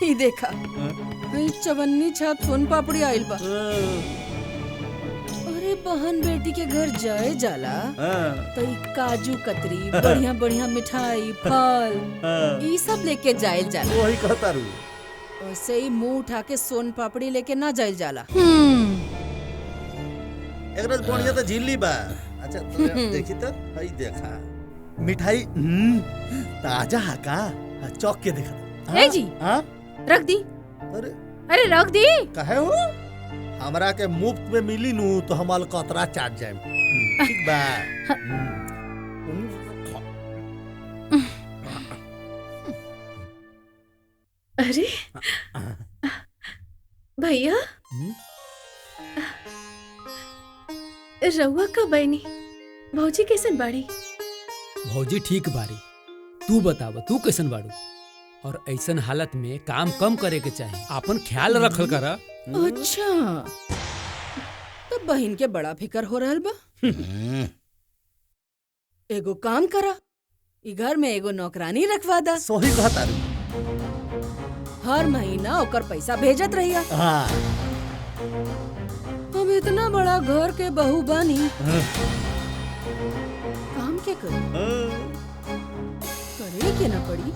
ई देखा चवन्नी छाप सोन पापड़ी आइल बा। अरे बहन बेटी के घर जाए जाला तो ई काजू कतरी बढ़िया बढ़िया मिठाई फल ई सब लेके जाए जाला। वही कहता रू। ऐसे ही मुंह उठा के सोन पापड़ी लेके ना जाए जाला। एकरा बढ़िया तो झिल्ली बा। अच्छा तो देखी तो हई देखा मिठाई ताजा है का? चौक के देखा। ए जी हां रख दी। अरे रख दी काहे हो? हमरा के मुफ्त में मिली नु तो हम अलकतरा चाट जाए। ठीक बा। अरे भैया रउआ का बहनी भौजी कैसन बाड़ी? भौजी ठीक बाड़ी। तू बताव तू कैसन बाड़ू? और ऐसन हालत में काम कम करे के चाही, अपन ख्याल रखल करा। अच्छा तो बहन के बड़ा फिकर हो रहल बा। एगो काम करा, ई घर में एगो नौकरानी रखवा दा। सही कहता रू। हर महीना ओकर पैसा भेजत रहिया। हां हम इतना बड़ा घर के बहू बानी, काम के करी? करे के ना पड़ी।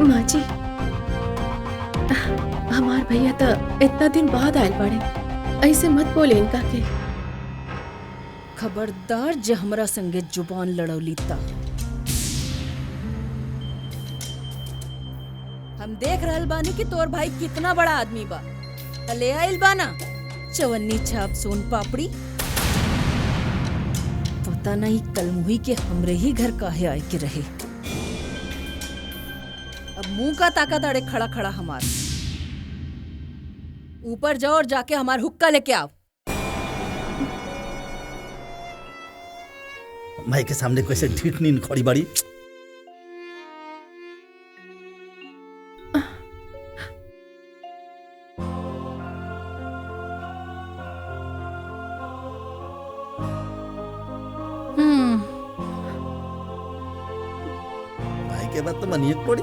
माँ जी हमार भैया तो इतना दिन बाद आयल बाड़े, ऐसे मत बोले इनका के। खबरदार जे हमरा संगे जुबान लड़ौली ता। हम देख रहल बानी कि तोर भाई कितना बड़ा आदमी बा। ले आइल बाना चवन्नी छाप सोन पापड़ी। पता नहीं कल मुही के हमरे ही घर काहे आए के रहे। अब मुंह का ताकत अड़े खड़ा खड़ा हमार। ऊपर जाओ और जाके हमार हुक्का लेके आओ। माई के सामने कैसे ढीठ नींद खड़ी बड़ी। भाई के बाद तो मनिए पड़ी।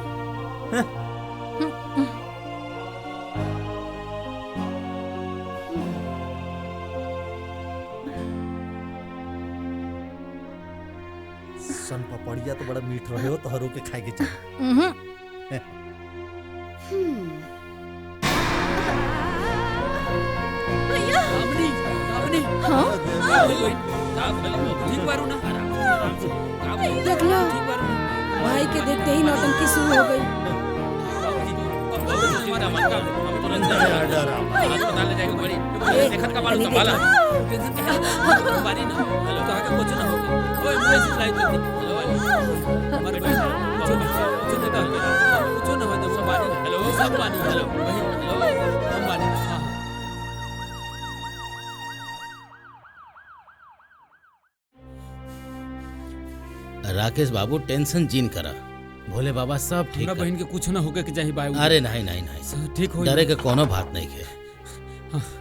सन पपड़िया तो बड़ा मीठ रहे हो, तोहरो के खाए के चाहिए। भैया हाँ ठीक बारू ना? देख लो भाई के देखते ही नौटंकी शुरू हो गई। राकेश बाबू टेंशन जीन करा, भोले बाबा सब ठीक हमरा बहन के कुछ ना होके के चाहिए भाई। अरे नहीं नहीं नहीं ठीक हो, डरे के कोनो बात नहीं के।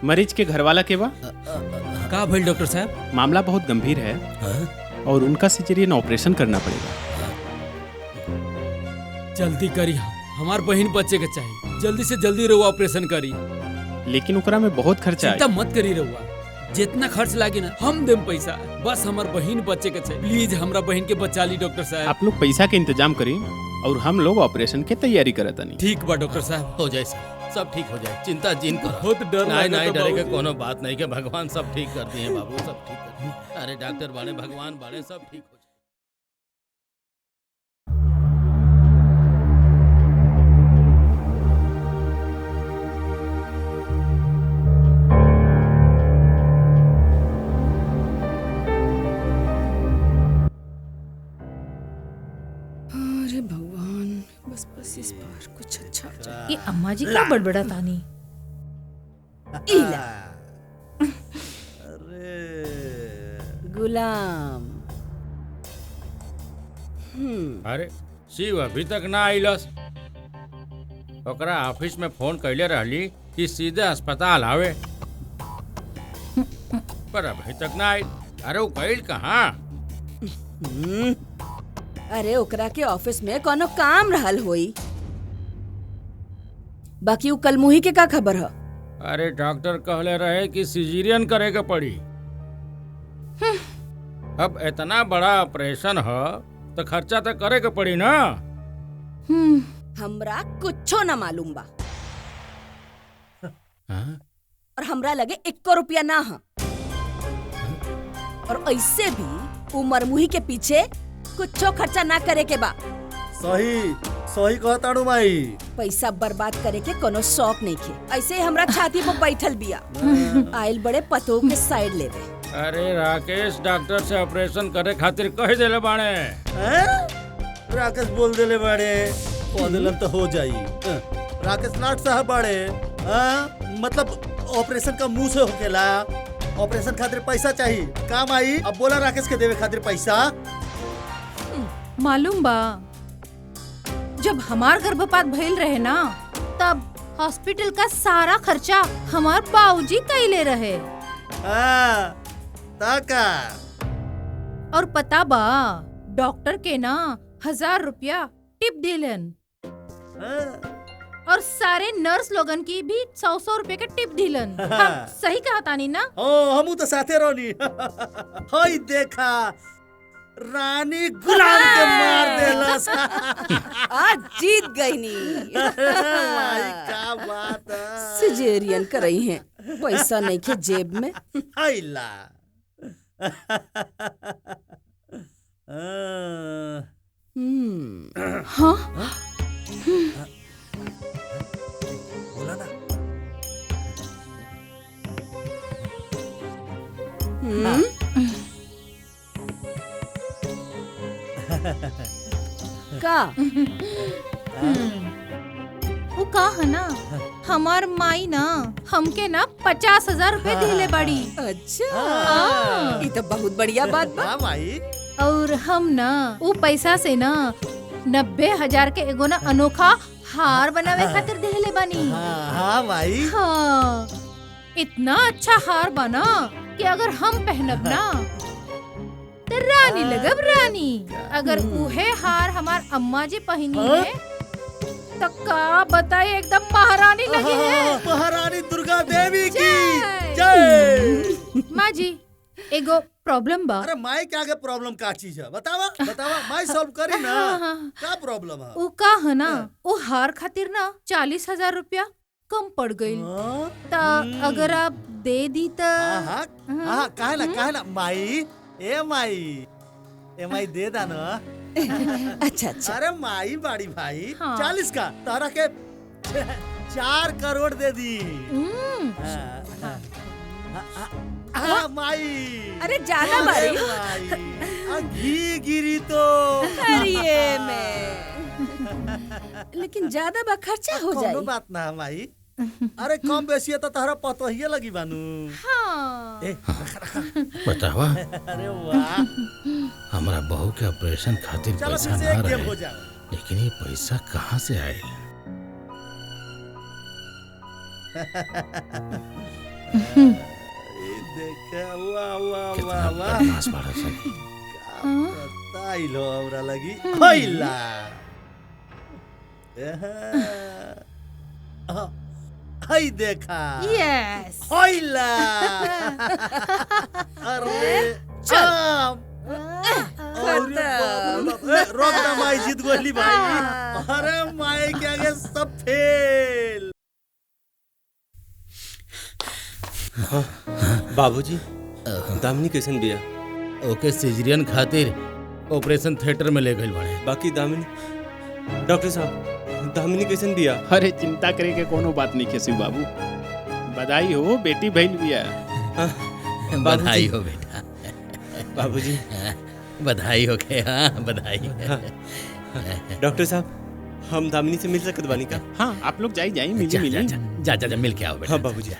मरीज के घर वाला के बा का भइल डॉक्टर साहब? मामला बहुत गंभीर है और उनका सिजेरियन ऑपरेशन करना पड़ेगा। जल्दी करी, हमार बहन बच्चे के चाहिए, जल्दी से जल्दी रहुआ ऑपरेशन करी। लेकिन ओकरा में बहुत खर्चा चिंता है। मत करी रहुआ, जितना खर्च लागे ना हम देम पैसा, बस हमार बहन बच्चे के चाहिए। प्लीज हमरा बहन के बचा ली डॉक्टर साहब। आप लोग पैसा के इंतजाम करें और हम लोग ऑपरेशन की तैयारी करत नहीं। ठीक बा डॉक्टर साहब, हो जाए सब ठीक हो जाए, चिंता जीन करो। बहुत डर नहीं लागता नहीं डरे के बाबूजी। कोनो बात नहीं के, भगवान सब ठीक कर दिए बाबू, सब ठीक कर दिए। अरे डॉक्टर बाड़े, भगवान बाड़े, सब ठीक हो जाए। अरे भगवान, बस बस इस बार कुछ अच्छा हो जाए। ये अम्मा जी का बड़बड़ा तानी। इला अरे गुलाम। अरे शिव अभी तक ना आइलस। ओकरा ऑफिस में फोन कैले रहली कि सीधे अस्पताल आवे, पर अभी तक ना आई। अरे वो गइल कहाँ? अरे ओकरा के ऑफिस में कोनो काम रहल होई। बाकी उ कल मुही के का खबर है? अरे डॉक्टर कहले रहे कि सिजेरियन करे के पड़ी। अब इतना बड़ा ऑपरेशन है तो खर्चा तो करे के पड़ी ना। हमरा कुछो न मालूम बा। हाँ? और हमरा लगे 1 रुपया ना है। और ऐसे भी उमर मुही के पीछे कुछो खर्चा ना करे के बा। सही सही कहताड़ू माई। पैसा बर्बाद करे के कोनो शौक नहीं खे। ऐसे ही हमरा छाती पर बैठल बिया। आइल बड़े पतो के साइड लेवे। अरे राकेश डॉक्टर से ऑपरेशन करे खातिर कह देले बाणे। राकेश बोल देले बाड़े, कह देलन तो हो जाई। राकेश लाट साहब बाड़े। मतलब ऑपरेशन का मुंह से होकेला। ऑपरेशन खातिर पैसा चाहिए, काम आई। अब बोला राकेश के देवे खातिर पैसा। मालूम बा, जब हमार गर्भपात भइल रहे ना, तब हॉस्पिटल का सारा खर्चा हमार बाबूजी कइले रहे। ताका और पता बा, डॉक्टर के ना 1000 रुपया टिप दिलन। और सारे नर्स लोगन की भी 100-100 रुपए के टिप दिलन। हम सही कहा तानी ना? हमू तो साथे रहनी। हई देखा, रानी गुलाम के मार देलस। आज जीत गई नी। भाई क्या बात है। सिजेरियन करई हैं, पैसा नहीं के जेब में। हाइला। हाँ? बोला ना। का? वो का है ना, हमार माई ना हमके ना 50,000 रुपए दिले बड़ी। अच्छा, ये तो बहुत बढ़िया बात बा। हाँ भाई। और हम ना वो पैसा से ना 90,000 के एगो ना अनोखा हार बनावे खातिर देले बानी। हाँ भाई। हाँ, इतना अच्छा हार बना कि अगर हम पहनब ना तो रानी लगब रानी। अगर उहे हार हमार अम्मा जी पहनी है तो का बताए, एकदम महारानी लगी है। महारानी दुर्गा देवी की जय। जय। माँ जी, एगो प्रॉब्लम बा। अरे माई के आगे प्रॉब्लम का चीज है? बतावा बतावा, माई सॉल्व करी ना। क्या प्रॉब्लम है? वो का है ना, वो हार खातिर ना 40,000 रुपया कम पड़ गई। ता अगर आप दे दी तो। हाँ काहे ना माई। ए माई दे दा ना। अच्छा अच्छा। अरे माई बाड़ी भाई, हाँ। 40 का तारा के 4 करोड़ दे दी। माई। अरे ज्यादा बारी। घी गिरी तो अरे में। लेकिन ज्यादा बा खर्चा हो जाए। कोनो बात ना माई। अरे कम बेसी है तो तारा पतो ही लगी बानू। हाँ। बतावा, अरे वाह। हमारा बहू के ऑपरेशन खातिर चलो पैसा फिर से ना एक गेम रहे, हो जाओ। लेकिन ये पैसा कहाँ से आए? देखा, वाह वाह कितना वाह वाह। बदमाश बाड़ा सन। बताइलो हमरा लगी। होइला। हाय देखा। यस। होइला। अरे चम। रोक ना माई, जीत गोली भाई। अरे माई के आगे सब फेल। बाबूजी, दामिनी कैसन बिया? ओके सिजेरियन खातिर ऑपरेशन थिएटर में ले गए बड़े। बाकी दामिनी, डॉक्टर साहब, दामिनी कैसन बिया? अरे चिंता करे के कोनो बात नहीं शिव बाबू। बधाई हो, बेटी भइल बिया। बधाई हो बेटा। बाबूजी, बधाई हो के। हाँ बधाई। डॉक्टर साहब, हम दामिनी से मिल सकत बानी का? हाँ, आप लोग जाई मिली मिली। जा मिल के आओ बेटा। हाँ बाबूजी।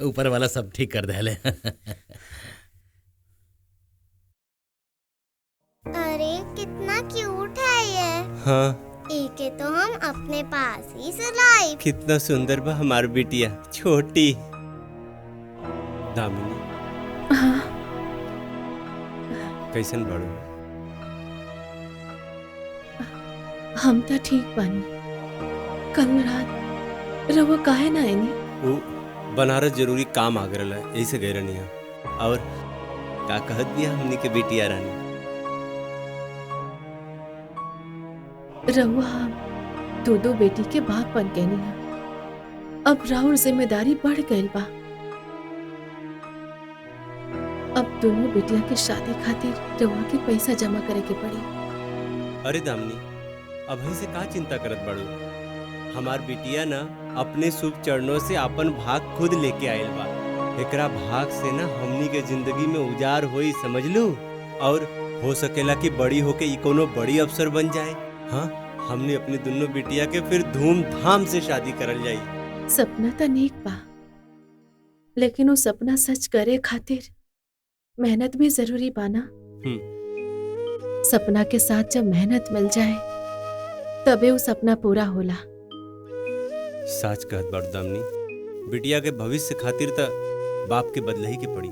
ऊपर वाला सब ठीक कर दे ले। अरे कितना क्यूट है ये। हाँ, एके तो हम अपने पास ही से लाई। कितना सुंदर बा हमार बिटिया, छोटी दामिनी। कैसन बड़ू? हम तो ठीक बानी। कल रात रवा काहे ना आईनी? वो बनारस जरूरी काम आ गया है, ऐसे गए रहनी है। और का कहत भी हमनी के बेटिया रानी। रवा दो बेटी के बाप बन गए नहीं। अब राउर जिम्मेदारी बढ़ गई बा। अब दोनों बेटिया के शादी खातिर रवा के पैसा जमा करे के पड़ी। अरे दामनी, अब से का चिंता करत बाड़ू? हमार बिटिया ना अपने शुभ चरणों से अपन भाग खुद लेके आयल बा। एकरा भाग से ना हमनी के जिंदगी में उजाड़ होई, समझ लू। और हो सकेला कि बड़ी होके ई कोनो बड़ी अफसर बन जाए। हाँ, हमने अपनी दोनों बिटिया के फिर धूमधाम से शादी करल जाई। सपना तो नेक बा, लेकिन वो सपना सच करे खातिर मेहनत भी जरूरी बाना। सपना के साथ जब मेहनत मिल जाए तबे वो सपना पूरा होला। सच कहत बाड़ू दामनी, बिटिया के भविष्य खातिर त बाप के बदले ही के पड़ी।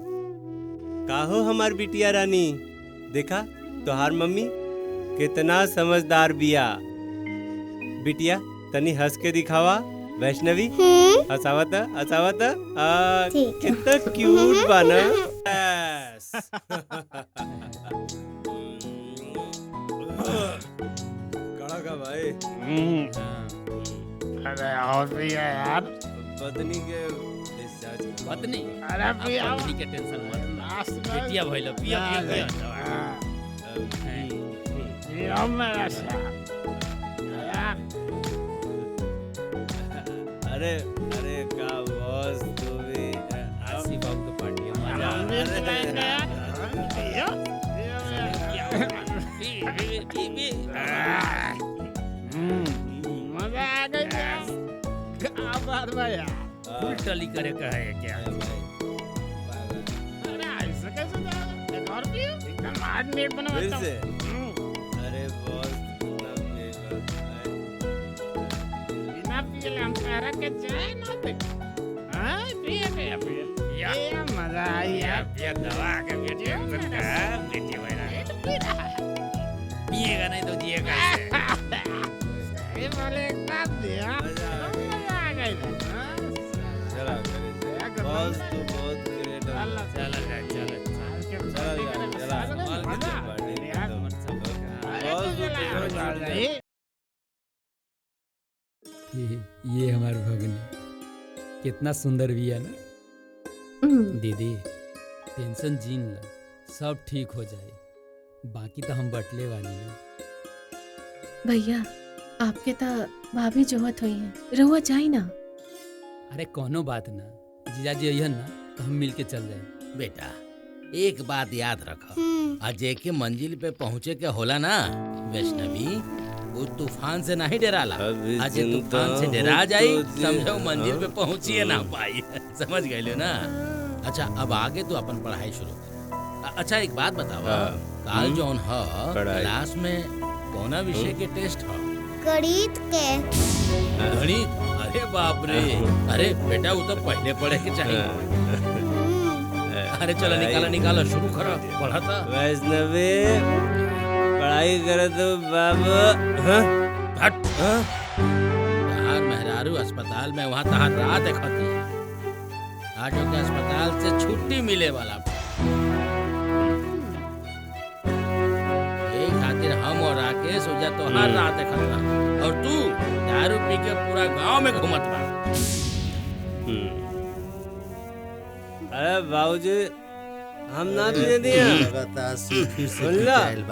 काहो हमार बिटिया रानी, देखा तोहार मम्मी कितना समझदार बिया। बिटिया तनी हंस के दिखावा। वैष्णवी हंसावत हंसावत, कितना क्यूट बाना। कड़ा का भाई। अरे और भी है यार, पत्नी के पत्नी, अरे पिया पत्नी के टेंशन मत लो। बेटिया भइल पिया पिया। मेरा अरे अरे का बॉस तू भी आसी बाबू के पार्टी मजा मजा आ गई। क्या बात भैया, फुल टली करे का है क्या? अरे ऐसा कैसे जाएगा? एक और पियो, एकदम हार्ड नेट बना फिर देता से। हूँ। अरे बॉस बिना पिए हम सारा के जाए ना पे। हाँ पिए पिए पिए, ये मजा आई यार। पिया दवा के बेटिया बेटी भइला पिएगा नहीं तो जिएगा कैसे? ये वाले एक बात दिया, मजा आ गई। चला बॉस तू बहुत ग्रेट है। चला जा चला ये हमारे भगनी कितना सुंदर भी है ना। दीदी टेंशन जीन ला, सब ठीक हो जाए। बाकी तो हम बटले वाली हैं। भैया आपके तो भाभी जोहत हुई है, रहुआ जाई ना। अरे कोनो बात ना, जीजा जी अइहन ना तो हम मिल के चल जाए। बेटा एक बात याद रखो, अजय के मंजिल पे पहुँचे के होला ना वैष्णवी, वो तूफान से नहीं डराला। अजय तूफान से डरा जाई, समझो मंजिल पे पहुँचिए ना पाई। समझ गए ना? अच्छा अब आगे तो अपन पढ़ाई शुरू कर। अच्छा एक बात बताओ, काल जौन ह क्लास में कौना विषय के टेस्ट ह? गणित के। गणित? अरे बाप रे, अरे बेटा वो तो पहले पढ़े के चाहिए। अरे चलो निकाला निकाला, शुरू करो पढ़ाता। वैष्णवी पढ़ाई करे तो बाबू। हट। बाहर मेहरारू अस्पताल में वहाँ तहाँ राह देखती है। आज के अस्पताल से छुट्टी मिले वाला एक खातिर हम और राकेश हो जा तो हर राह देखता, और तू दारू पी के पूरा गांव में घूमत बा। अरे बाबूजी हम ना पीने दिया।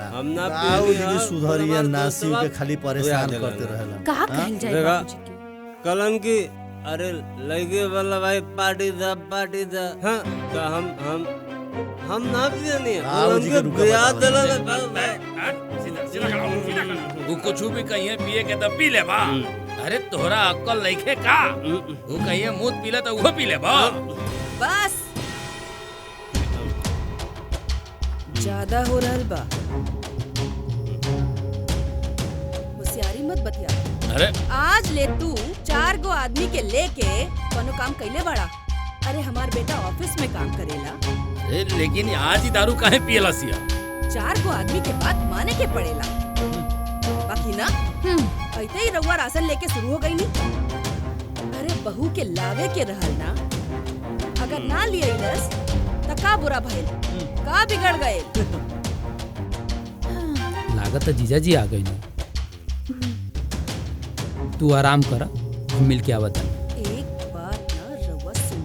हम ना बाबूजी सुधरिया नासी के खाली परेशान करते रहेला। कहा कहल जाए बाबूजी के? कलम की अरे लगे वाला भाई पार्टी दा हाँ तो हम ना पीने नहीं। बाबूजी के रुका वो कुछ भी कहिए पिए के तब पी ले बा। अरे तोहरा अक्कल लइखे का? वो कहिए मुंह पी ले तो वो पी ले बा। बस ज्यादा हो रहल बा, होशियारी मत बतिया। अरे आज ले तू 4 गो आदमी के लेके कोनो काम कैले बड़ा? अरे हमार बेटा ऑफिस में काम करेला। अरे लेकिन आज ही दारू काहे पियला सिया? 4 गो आदमी के बात माने के पड़ेला। बाकी ही ना। ऐते ही रउआ राशन लेके शुरू हो गई नी। अरे बहू के लावे के रहल ना, अगर ना लियलस त का बुरा भइल, का बिगड़ गए। लागत है जीजा जी आ गई ना। तू आराम कर, हम मिल के आवत हनी। एक बात ना रउआ सुन,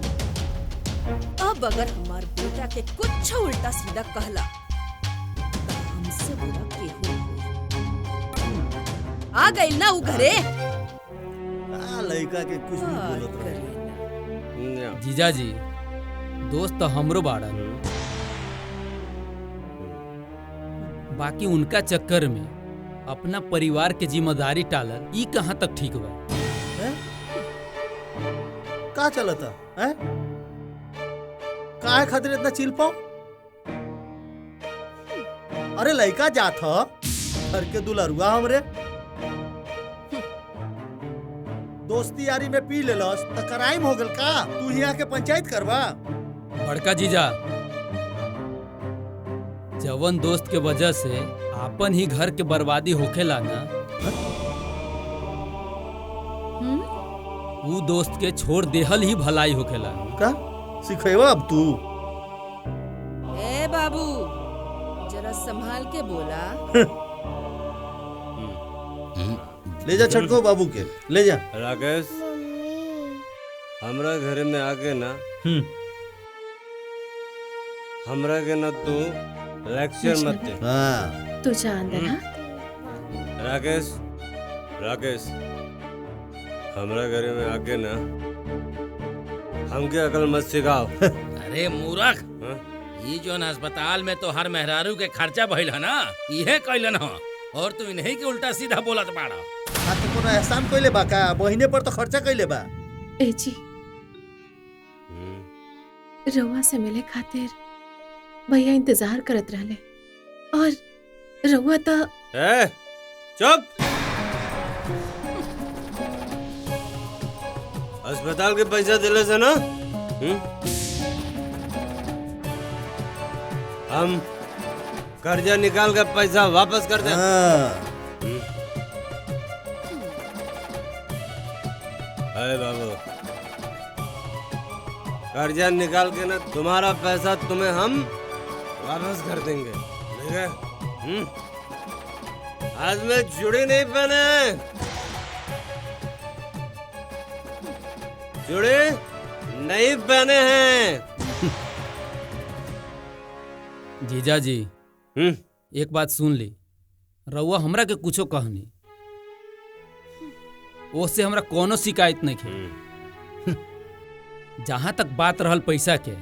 अब अगर हमार बेटा के कुछ उल्टा सीधा कहला त हमसे बुरा केहू होई। आ गई ना उ घरे। लड़का के कुछ भी बोलत रहे। जीजा जी दोस्त तो हमरो बाड़ा, बाकी उनका चक्कर में अपना परिवार के जिम्मेदारी टालल ई कहाँ तक ठीक बा। का चलता है? काहे खातिर इतना चिल पाओ? अरे लड़का जात ह घर के दुलरुआ हमरे। दोस्ती यारी में पी लेलस त क्राइम हो गल का? तू यहाँ के पंचायत करवा? बड़का जीजा, जवन दोस्त के वजह से आपन ही घर के बर्बादी होखेला ना, वो दोस्त के छोड़ देहल ही भलाई होखेला। का सिखेवा अब तू? ए बाबू जरा संभाल के बोला। ले जा छटको बाबू के, ले जा। राकेश, हमरा घर में आके ना हमरा के ना तू लेक्चर मत दे। हाँ तू जा अंदर। हाँ राकेश, राकेश, हमरा घर में आके ना हमके अकल मत सिखाओ। अरे मूर्ख, ये जो अस्पताल में तो हर मेहरारू के खर्चा भइल है ना, इहे कैलन हो, और तू इन्हीं के उल्टा सीधा बोलत बाड़ा। तो कोनो एहसान कइले बा का? बहिने पर तो खर्चा कइले बा। ए जी, रउआ से मिले खातिर भैया इंतजार करत रहले, और रउआ तो चुप। अस्पताल के पैसा दिले से ना हम कर्जा निकाल के पैसा वापस कर दे। अरे बाबू, कर्जा निकाल के ना तुम्हारा पैसा तुम्हें हम वापस कर देंगे, ठीक है? आज में चूड़ी नहीं पहने, चूड़ी नहीं पहने हैं। जीजा जी एक बात सुन ली, रउआ हमरा के कुछो कहनी, उससे हमरा कोनो शिकायत नहीं है। जहां तक बात रहल पैसा के,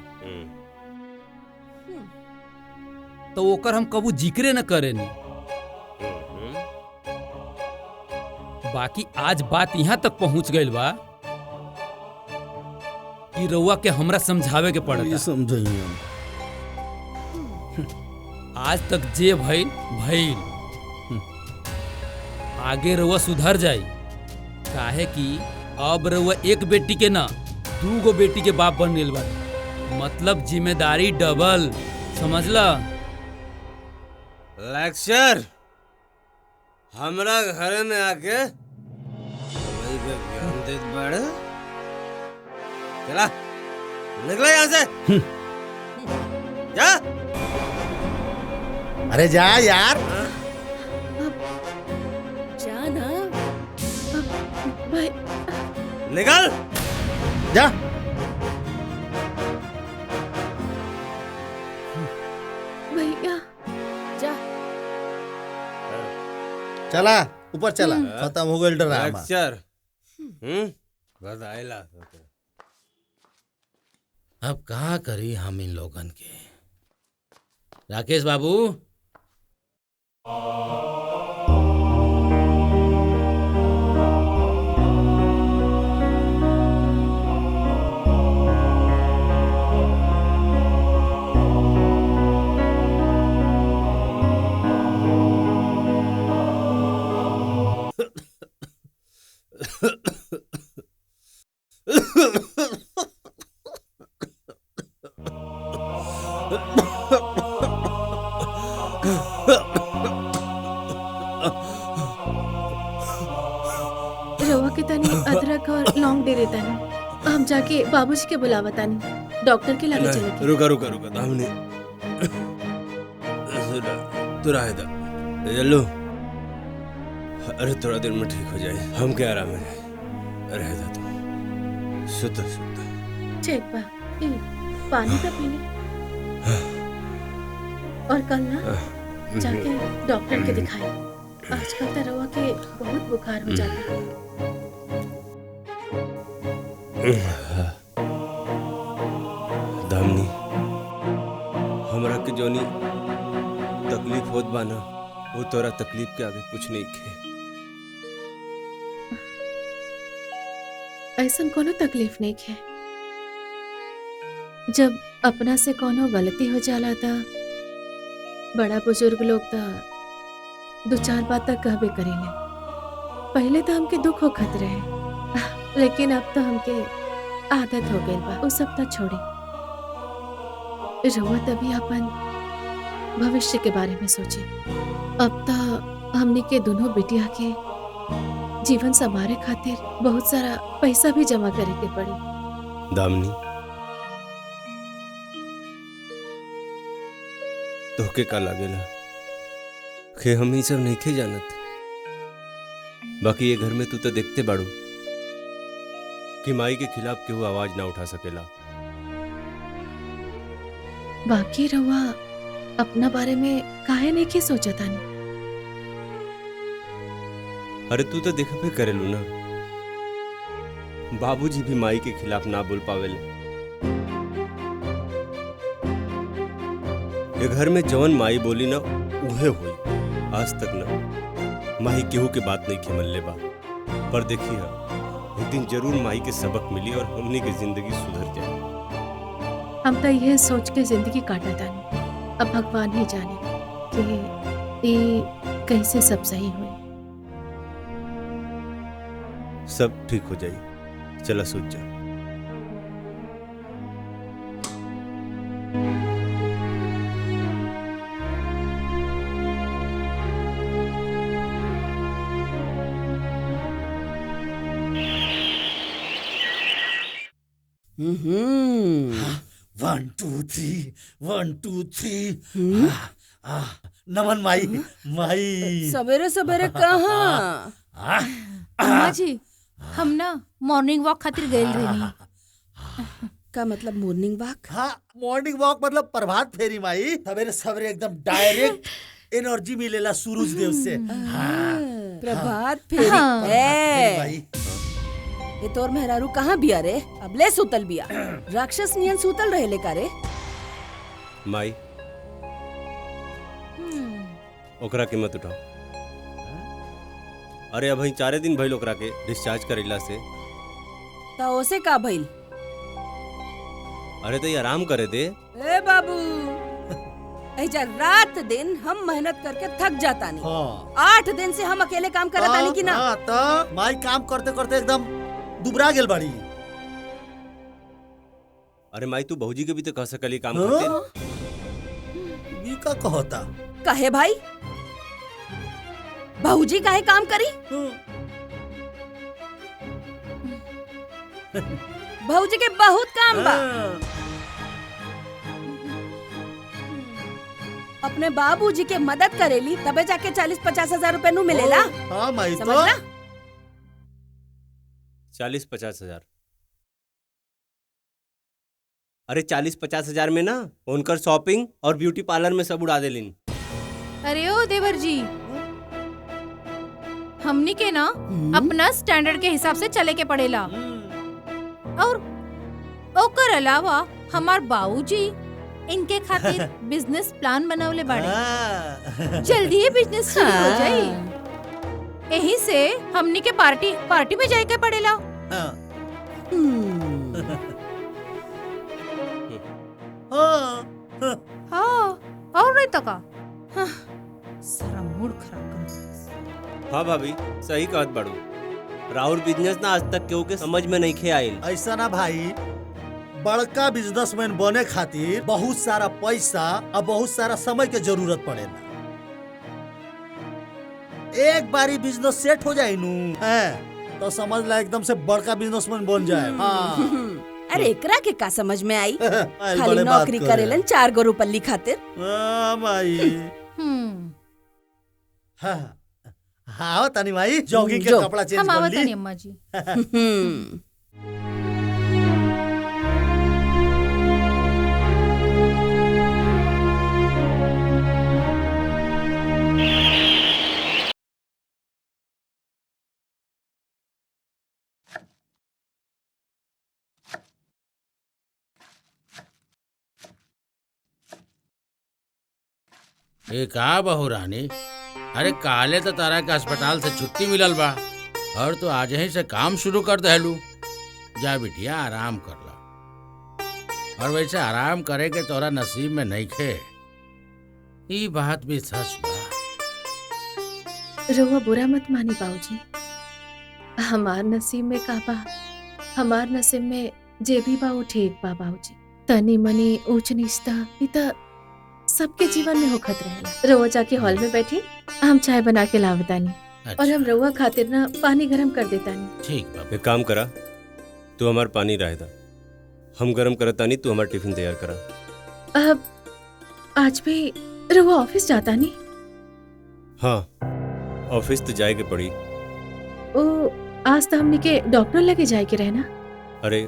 तो ओकर हम कबू जिक्रे न करेनी। बाकी आज बात यहाँ तक पहुंच गई बा कि रउआ के हमरा समझावे के पड़ता। समझाइए हम। आज तक जे भइल भइल, आगे रउआ सुधर जाई, काहे कि अब रउआ एक बेटी के ना 2 गो बेटी के बाप बन गेल बा, मतलब जिम्मेदारी डबल, समझला? लेक्चर हमरा घर में आके वही पे ज्ञान देत बाड़े। चला निकला यहाँ से, जा। अरे जा यार। जा ना भाई, निकल जा। भैया जा। चला ऊपर चला, खत्म हो गई ड्रामा। लेक्चर बताइला। अब कहाँ करी हम इन लोगन के। राकेश बाबू, के तनी अदरक और लौंग दे देता नहीं। हम जाके बाबूजी के बुलावता नहीं, डॉक्टर के लगे चले के। रुका रुका रुका दामिनी, तू रहे दा चलो। अरे थोड़ा देर में ठीक हो जाए, हम क्या आराम है, रहे दा तू सुत सुत। ठीक बा, पानी तो पी ले। और कल ना जाके डॉक्टर के दिखाए। आजकल तो रवा के बहुत बुखार हो जाता है। दामिनी, हमरा के जोनी तकलीफ होत बा ना, वो तोरा तकलीफ के आगे कुछ नहीं खे। ऐसा कोनो तकलीफ नहीं है। जब अपना से कोनो गलती हो जाला था, बड़ा बुजुर्ग लोग तो दो चार बात तक कहबे करेले। पहले तो हमके दुख होखत रहे, लेकिन अब तो हमके आदत हो गई बा। वो सब तो छोड़ी, रहुआ तभी अपन भविष्य के बारे में सोचे। अब तो हमने के दोनों बिटिया के जीवन संभाले खातिर बहुत सारा पैसा भी जमा करे के पड़ी। दामिनी, तोहके का लागेला कि हम ही सब नहीं खे जानत। बाकी ये घर में तू तो देखते बाड़ू कि माई के खिलाफ केहू आवाज ना उठा सकेला। बाकी रहुआ अपना बारे में काहे नहीं की सोचा था? अरे तू तो देखबे करेलू ना, बाबूजी भी माई के खिलाफ ना बोल पावेले। ये घर में जवन माई बोली ना उहे हुई। आज तक ना माई केहू के बात नहीं खेमल ले बा, पर देखिए एक दिन जरूर माई के सबक मिली और हमनी की जिंदगी सुधर जाए। हम तो यह सोच के जिंदगी काटा था। अब भगवान ही जाने कि ये कैसे सब सही हुई। सब ठीक हो जाए, चला सोच जा। One two three, one two three. Naman माई, माई सवेरे सवेरे कहाँ? अम्मा जी, हम ना मॉर्निंग वॉक खातिर गए रहनी। का मतलब मॉर्निंग वॉक? हाँ, मॉर्निंग वॉक मतलब प्रभात फेरी माई। सवेरे सवेरे एकदम डायरेक्ट एनर्जी मिलेला सूरज देव से। प्रभात फेरी। हाँ। ए, माई ये तोर मेहरारू कहाँ बिया रे? अब ले सुतल बिया। राक्षस नियन सुतल रहेले का रे? माई ओकरा के मत उठाओ। अरे अब 4 दिन भइल ओकरा के डिस्चार्ज करेला से। ता ओसे का भइल? अरे तो ये आराम करे दे। ए बाबू, ऐजा रात दिन हम मेहनत करके थक जाता नहीं। हाँ। 8 दिन से हम अकेले काम करत आनी कि ना? हाँ, तो माई काम करते करते एकदम दुबरा गेल बाड़ी। अरे माई तू बहूजी के भी तो कह सकली काम हाँ? करते। ये का कहता? कहे भाई, बाबूजी काहे काम करी? बाबूजी के बहुत काम बा। अपने बाबूजी के मदद करेली तबे जाके 40-50 हजार रुपए नु मिलेला। हाँ माई, तो समझला? 40-50 हजार। अरे 40-50 हजार में ना उनकर शॉपिंग और ब्यूटी पार्लर में सब उड़ा देलिन। अरे ओ देवर जी, हमनी के ना अपना स्टैंडर्ड के हिसाब से चले के पड़ेला। और ओकर अलावा हमार बाबूजी इनके खातिर बिजनेस प्लान बनावले बाड़े। जल्दी ही बिजनेस शुरू हो जाई। यही से हमनी के पार्टी में जाए के पड़ेला। हाँ, और नहीं तो का। सारा मूड खराब कर। हाँ भाभी, सही कहत बाड़ू। राहुल बिजनेस ना आज तक केहू के समझ में नहीं खे आयल। ऐसा ना भाई, बड़का बिजनेसमैन बने खातिर बहुत सारा पैसा और बहुत सारा समय के जरूरत पड़ेला। एक बारी बिजनेस सेट हो जाए नू, तो तो समझ ला एकदम से बड़का बिजनेसमैन बन जाए। हाँ अरे एकरा के का समझ में आई? आइल खाली बड़े बात नौकरी करे। करेलन 4 गो रुपल्ली खातिर। हाँ माई। हम्म, हाँ हाँ तानी माई, जॉगिंग के जो। कपड़ा चेंज हम कर आवत ली। नहीं अम्मा जी। हम्म, ए का बहू रानी, अरे काले तो तारा के अस्पताल से छुट्टी मिलल बा और तो आज ही से काम शुरू कर देलू। जा बिटिया आराम कर ला। और वैसे आराम करे के तोरा नसीब में नहीं खे, ई बात भी सच बा। रउआ बुरा मत मानी बाबूजी, हमार नसीब में का बा, हमार नसीब में जे भी बा वो ठीक बा बाबूजी। तनी मनी ऊंच नीच त सबके जीवन में होखत रहेला। रउआ जाके हॉल में बैठी, हम चाय बना के लावतानी और हम रउआ खातिर ना पानी गरम कर देतानी। ठीक बा। एक काम करा, तू हमार पानी रह दा, हम गरम करतानी, तू हमार टिफिन तैयार करा। अब आज भी रउआ ऑफिस जाता नी? हाँ, ऑफिस तो जाए के पड़ी। ओ आज तो हमनी के डॉक्टर लगे जाए के रहना। अरे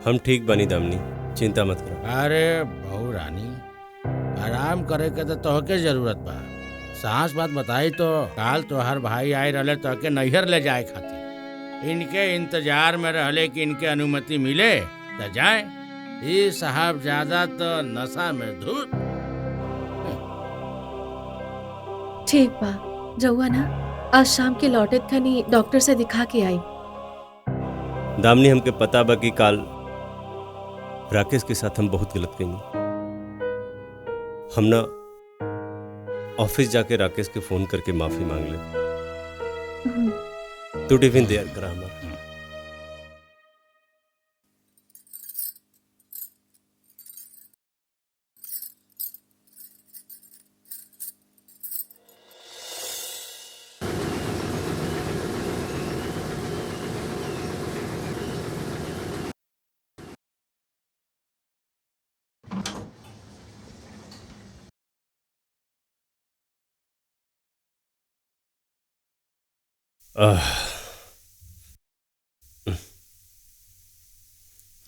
हम ठीक बनी दामनी, चिंता मत करो। अरे बहू रानी, आराम करे के तो तोहके जरूरत बा। सास बात बताई तो काल तोहर भाई आए रहले तोहके नैहर ले जाए खातिर। इनके इंतजार में रहले कि इनके अनुमति मिले तो जाए। ये साहब ज्यादा तो नशा में धुत। ठीक बा, रउआ ना आज शाम के लौटे खनी डॉक्टर से दिखा के आई। दामनी हमके पता बा कि काल राकेश के साथ हम बहुत गलत कही। हम ना ऑफिस जाके राकेश के फोन करके माफी मांग ले। तू टिफिन तैयार करा हमारा।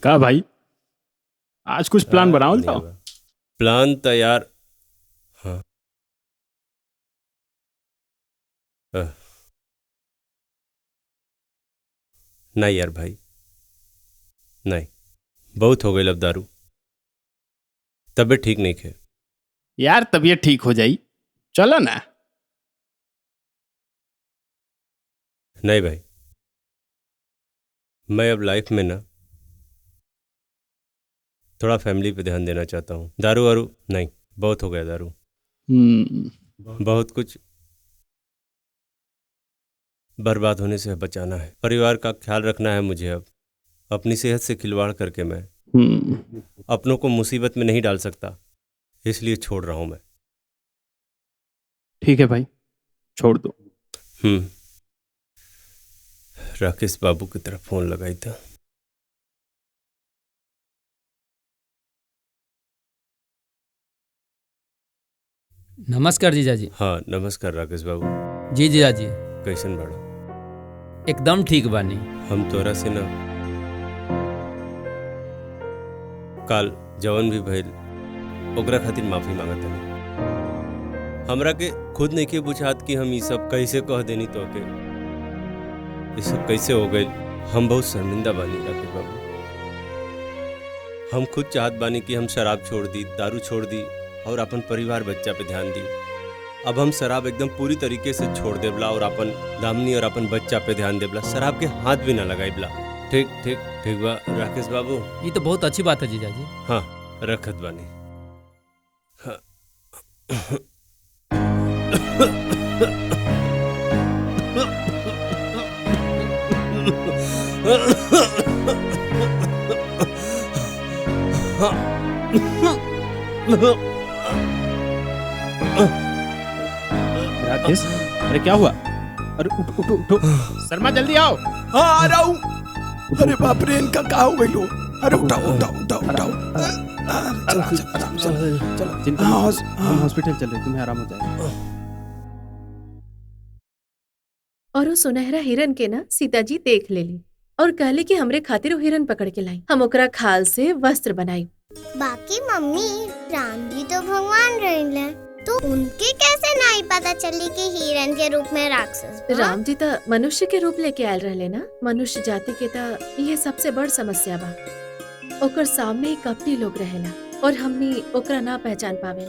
का भाई, आज कुछ प्लान बनाओ तो। प्लान तैयार। हाँ नहीं यार भाई, नहीं, बहुत हो गई अब दारू। तबीयत ठीक नहीं है यार, तबीयत ठीक हो जाई, चलो ना। नहीं भाई, मैं अब लाइफ में ना थोड़ा फैमिली पे ध्यान देना चाहता हूँ। दारू वारू नहीं, बहुत हो गया दारू। बहुत कुछ बर्बाद होने से बचाना है, परिवार का ख्याल रखना है मुझे। अब अपनी सेहत से खिलवाड़ करके मैं अपनों को मुसीबत में नहीं डाल सकता, इसलिए छोड़ रहा हूं मैं। ठीक है भाई, छोड़ दो। राकेश बाबू की तरफ फोन लगाई था। नमस्कार जीजाजी। हाँ नमस्कार राकेश बाबू। जी जीजाजी। कैसन बाड़ा? एकदम ठीक बानी। हम तोरा से ना काल जवन भी भइल ओकरा खातिर माफी मांगत हनी। हमरा के खुद नहीं के बुझात कि हम ये सब कैसे कह देनी तो के, ये सब कैसे हो गई। हम बहुत शर्मिंदा बानी राकेश बाबू। हम खुद चाहत बानी कि हम शराब छोड़ दी, दारू छोड़ दी और अपन परिवार बच्चा पे ध्यान दी। अब हम शराब एकदम पूरी तरीके से छोड़ देबला और अपन दामनी और अपन बच्चा पे ध्यान देबला, शराब के हाथ भी ना लगाईबला। ठीक ठीक ठीक बा राकेश बाबू। ये तो बहुत अच्छी बात है जीजाजी। हाँ रखत बानी। हाँ। राकेश, अरे क्या हुआ? अरे उठो उठो उठो। शर्मा जल्दी आओ। हाँ आ रहा हूँ। अरे बाप रे इनका कहा हो गई लो। अरे उठाओ उठाओ उठाओ उठाओ। चलो चिंता हम हॉस्पिटल चल रहे, तुम्हें आराम हो जाएगा। और वो सुनहरा हिरन के ना सीता जी देख लेली और कहले कि हमरे खातिर वो हिरन पकड़ के लाई। हम ओकरा खाल से वस्त्र बनाई। बाकी मम्मी राम जी तो भगवान रहे, तो उनके कैसे नहीं पता चली कि हिरन के रूप में राक्षस बा? राम जी तो मनुष्य के रूप लेके आयल रहले ना। मनुष्य जाति के तो ये सबसे बड़ समस्या बा। ओकर सामने ही कपटी लोग रहेला और हमनी ओकरा ना पहचान पावे।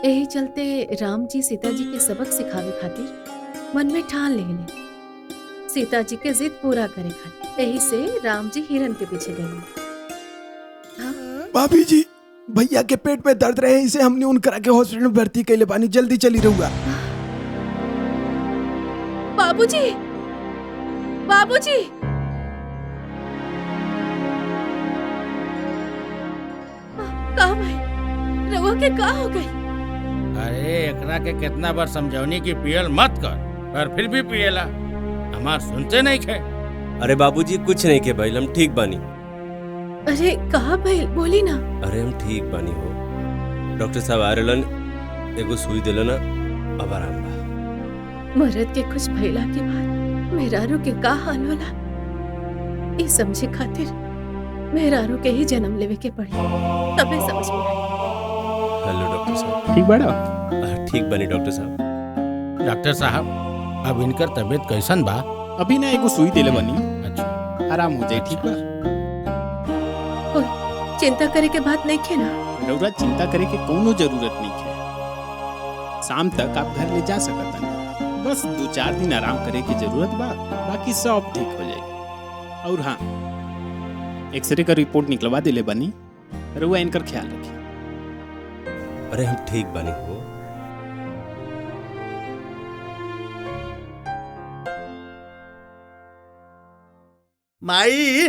यही चलते राम जी सीता जी के सबक सिखावे खातिर मन में ठान लेने सीता जी के जिद पूरा करे खातिर। यही से राम जी हिरन के पीछे गए। भाभी जी भैया के पेट में दर्द रहे, इसे हमने उनकरा के हॉस्पिटल में भर्ती कैले बानी, जल्दी चली रहूगा। बाबूजी बाबूजी का भाई रवा के का हो गई? अरे एकरा के कितना बार समझौनी कि पियल मत कर, पर फिर भी पियला। हमार सुनते नहीं खे। अरे बाबूजी कुछ नहीं के भाई, हम ठीक बानी। अरे कहा भाई बोली ना। अरे हम ठीक बानी हो। डॉक्टर साहब आ रहलन, एगो सुई दिलन, अब आराम बा। मरद के कुछ भइला के बाद मेहरारू के का हाल होला ये समझे खातिर मेहरारू के ही जन्म लेवे के पड़ी, तबे समझ में आई। हेलो डॉक्टर साहब। ठीक बाड़ा? ठीक बनी डॉक्टर साहब। डॉक्टर साहब अब इनकर तबीयत कैसन बा? अभी ना एगो सुई दिले बनी, अच्छा आराम हो जाए। ठीक बा? चिंता करे के बात नहीं खे ना। रउरा चिंता करे के कोनो जरूरत नहीं है। शाम तक आप घर ले जा सकता नहीं, बस 2-4 दिन आराम करे की जरूरत बा, बाकी सब ठीक हो जाएगी। और हाँ, एक्सरे का रिपोर्ट निकलवा दिले बनी, रउआ इनकर ख्याल रखिए। अरे हम ठीक बानी हो। माई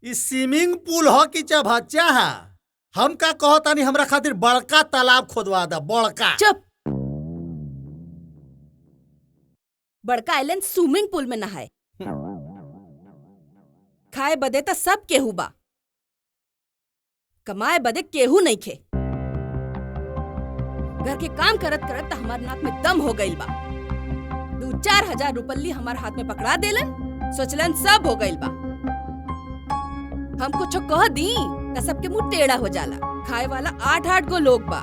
इस स्विमिंग पूल हो कि चबच्चा है? हम का कहतानी हमरा खातिर बड़का तालाब खोदवा दा, बड़का। चुप। बड़का आइलैंड स्विमिंग पूल में नहाए खाए बदे तो सब केहू बा, कमाए बदे केहू नहीं खे। घर के काम करत करत तो हमार नाक में दम हो गइल बा। 2-4 हजार रुपल्ली हमार हाथ में पकड़ा देलन, सोचलन सब हो गइल बा। हम कुछ कह दी तो सबके मुंह टेढ़ा हो जाला। खाए वाला 8-8 गो लोग बा,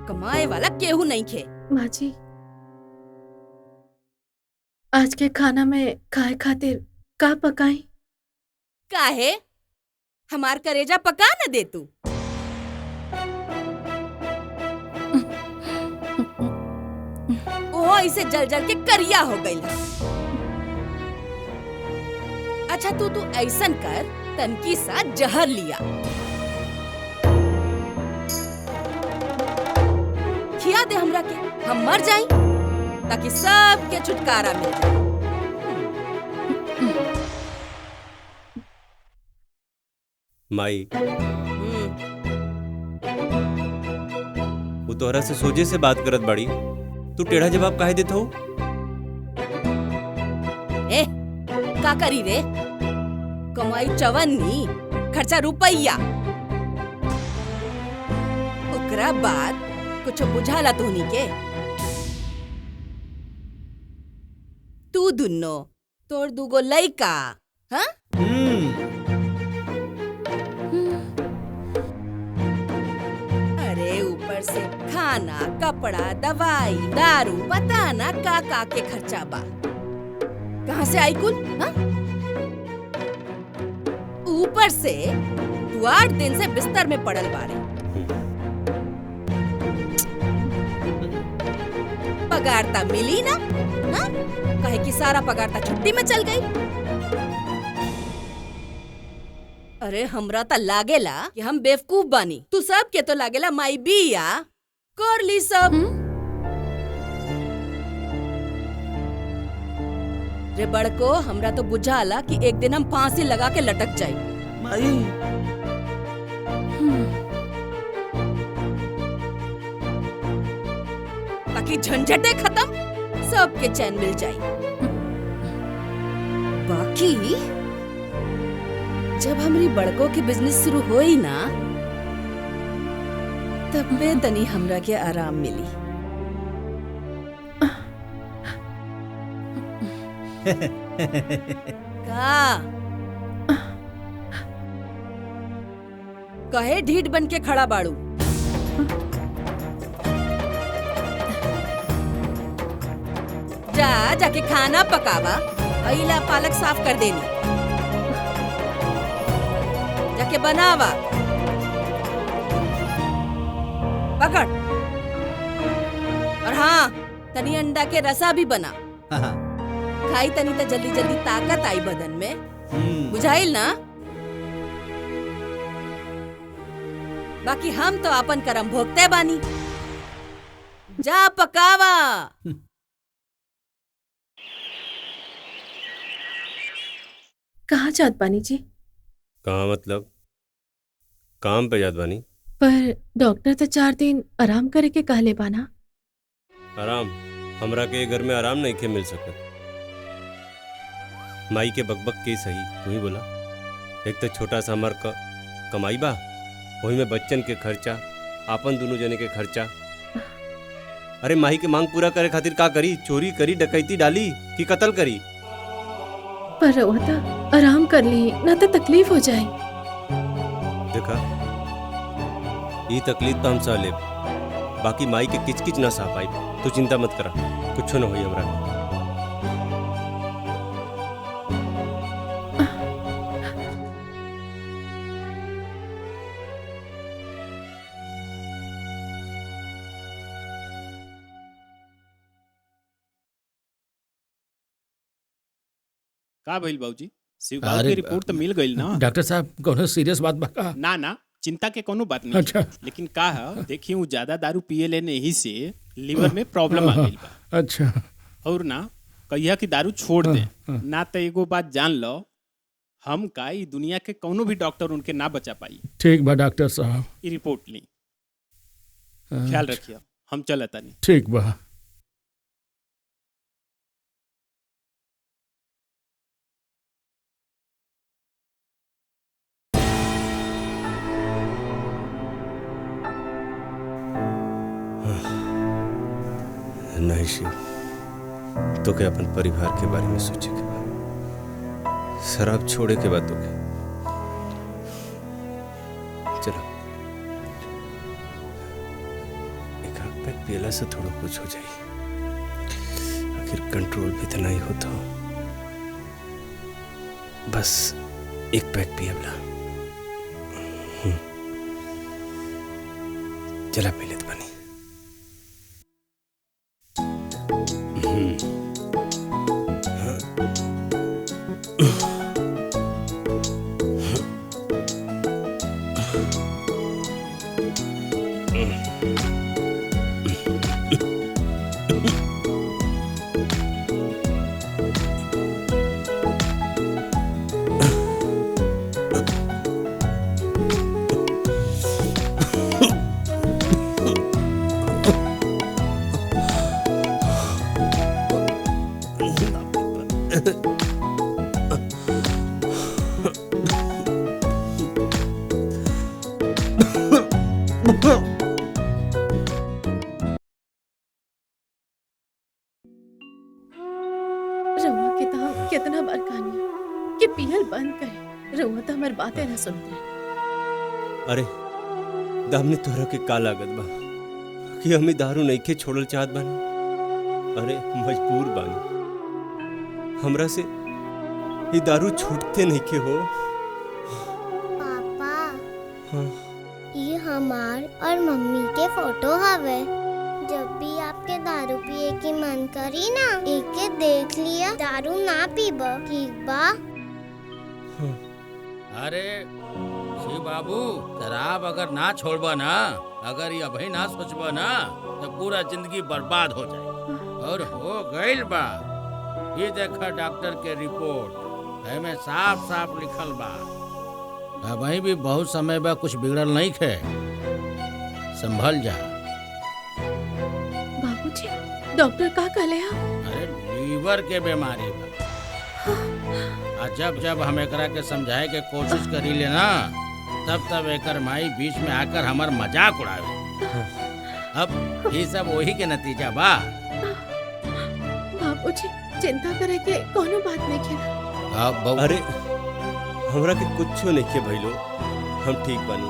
कमाए वाला केहू नहीं खे। माँ जी आज के खाना में खाए खातिर का पकाई? काहे हमार करेजा पका न दे तू। ओहो इसे जल जल के करिया हो गई है। अच्छा तू ऐसन कर, तनकी सा जहर लिया, खिया दे हमरा के, हम मर जाई ताकि सबके छुटकारा मिल जाए। माई वो तोहरा से सोजे से बात करत बाड़ी, तू टेढ़ा जवाब काहे देत हो? ए का करी रे? कमाई चवन्नी, खर्चा रुपया, ओकरा बाद कुछ बुझाला तोहनी के? तू दुन्नो तोर दूगो लइका, हाँ? अरे ऊपर से खाना, कपड़ा, दवाई, दारू, पता ना का के खर्चा बा। कहाँ से आई कुल? हाँ? ऊपर से तू 8 दिन से बिस्तर में पड़ल बारे। पगारता मिली ना? हाँ? कहे कि सारा पगारता छुट्टी में चल गई। अरे हमरा ता लागेला कि हम बेवकूफ बानी, तू सब के तो लागेला माई बिया कर ली सब। रे बड़को हमरा तो बुझाला कि एक दिन हम फांसी लगा के लटक जाई। माई ताकि झंझटे खत्म, सबके चैन मिल जाई। बाकी जब हमरी बड़कों के बिजनेस शुरू होई ना, तब बे तनी हमरा के आराम मिली। का कहे ढीठ बन के खड़ा बाड़ू? जाके खाना पकावा, अइला पालक साफ कर देनी, जाके बनावा, पकड़। और हाँ, तनी अंडा के रसा भी बना, खाई तनी तो जल्दी जल्दी ताकत आई बदन में, बुझाइल ना? बाकी हम तो अपन करम भोगते बानी, जा पकावा। कहाँ जात बानी जी? कहाँ मतलब? काम पे जात बानी। पर डॉक्टर तो 4 दिन आराम करे के कहले बाना। आराम? हमरा के घर में आराम नहीं के मिल सकत। माई के बकबक के सही तू ही बोला। एक तो छोटा सा हमार कमाई बा, वही में बच्चन के खर्चा, आपन दोनों जने के खर्चा। अरे माई के मांग पूरा करे खातिर का करी? चोरी करी, डकैती डाली कि कत्ल करी? पर रउआ तो आराम कर ली, ना तो तकलीफ हो जाए। देखा, ये तकलीफ तो हम सह लेब, बाकी माई के किच किच ना सह पाई। तो चिंता मत करा, कुछ न होई हमरा। का भइल बाबूजी? शिवबाबू की रिपोर्ट तो मिल गई ना? डॉक्टर साहब कोनो सीरियस बात बा का? ना चिंता के कोनो बात नहीं। अच्छा। लेकिन का है, देखिए वो ज्यादा दारू पिए लेने ही से लिवर में प्रॉब्लम आ गई बा। अच्छा। और ना कहिया कि दारू छोड़ दे ना, तो एगो बात जान लो, हम का ई दुनिया के कोनो भी डॉक्टर उनके ना बचा पाई। ठीक बा डॉक्टर साहब। ई रिपोर्ट ली, ख्याल रखिए, हम चलता नहीं। ठीक बा। नहीं शिव, तो क्या अपन परिवार के बारे में सोचे के बाद, शराब छोड़े के बाद तो क्या? चलो, एक आध पैक पियला से थोड़ा कुछ हो जाए, आखिर कंट्रोल भी इतना ही होता हो। बस एक पैक पियला, चला पी लेते बनी। रउआ के तो हम कितना बार कहनी कि पियल बंद करे, रउआ तो हमार बातें ना सुनते। अरे दामनी तोहरा के का लागत बा कि हमें दारू नइखे छोड़ल चाहत बानी? अरे मजबूर बानी, हमरा से ये दारू छूटते नइखे हो। पापा, हाँ। ये हमार और मम्मी के फोटो हवे। जब भी आपके दारू पिए की मन करी ना, एक के देख लिया, दारू ना पीबा, ठीक बा? अरे शिव बाबू, शराब अगर ना छोड़बा ना, अगर ये अभी ना सोचबा ना, तो पूरा जिंदगी बर्बाद हो जाए। और हो गइल बा। ये देखा डॉक्टर के रिपोर्ट, एमे साफ साफ लिखल बा। अभी भी बहुत समय बा, कुछ बिगड़ल नहीं खे, संभल जा। बाबूजी, डॉक्टर का कहले हा? लीवर के बीमारी बा। आ जब जब हम एकरा के समझाए के कोशिश करी ले ना, तब तब एकर माई बीच में आकर हमार मजाक उड़ावे। अब ये सब वही के नतीजा बा। बाबूजी चिंता करे के कोनो बात नहीं खेला। अरे हमरा के कुछो नहीं के भइलो, हम ठीक बानी।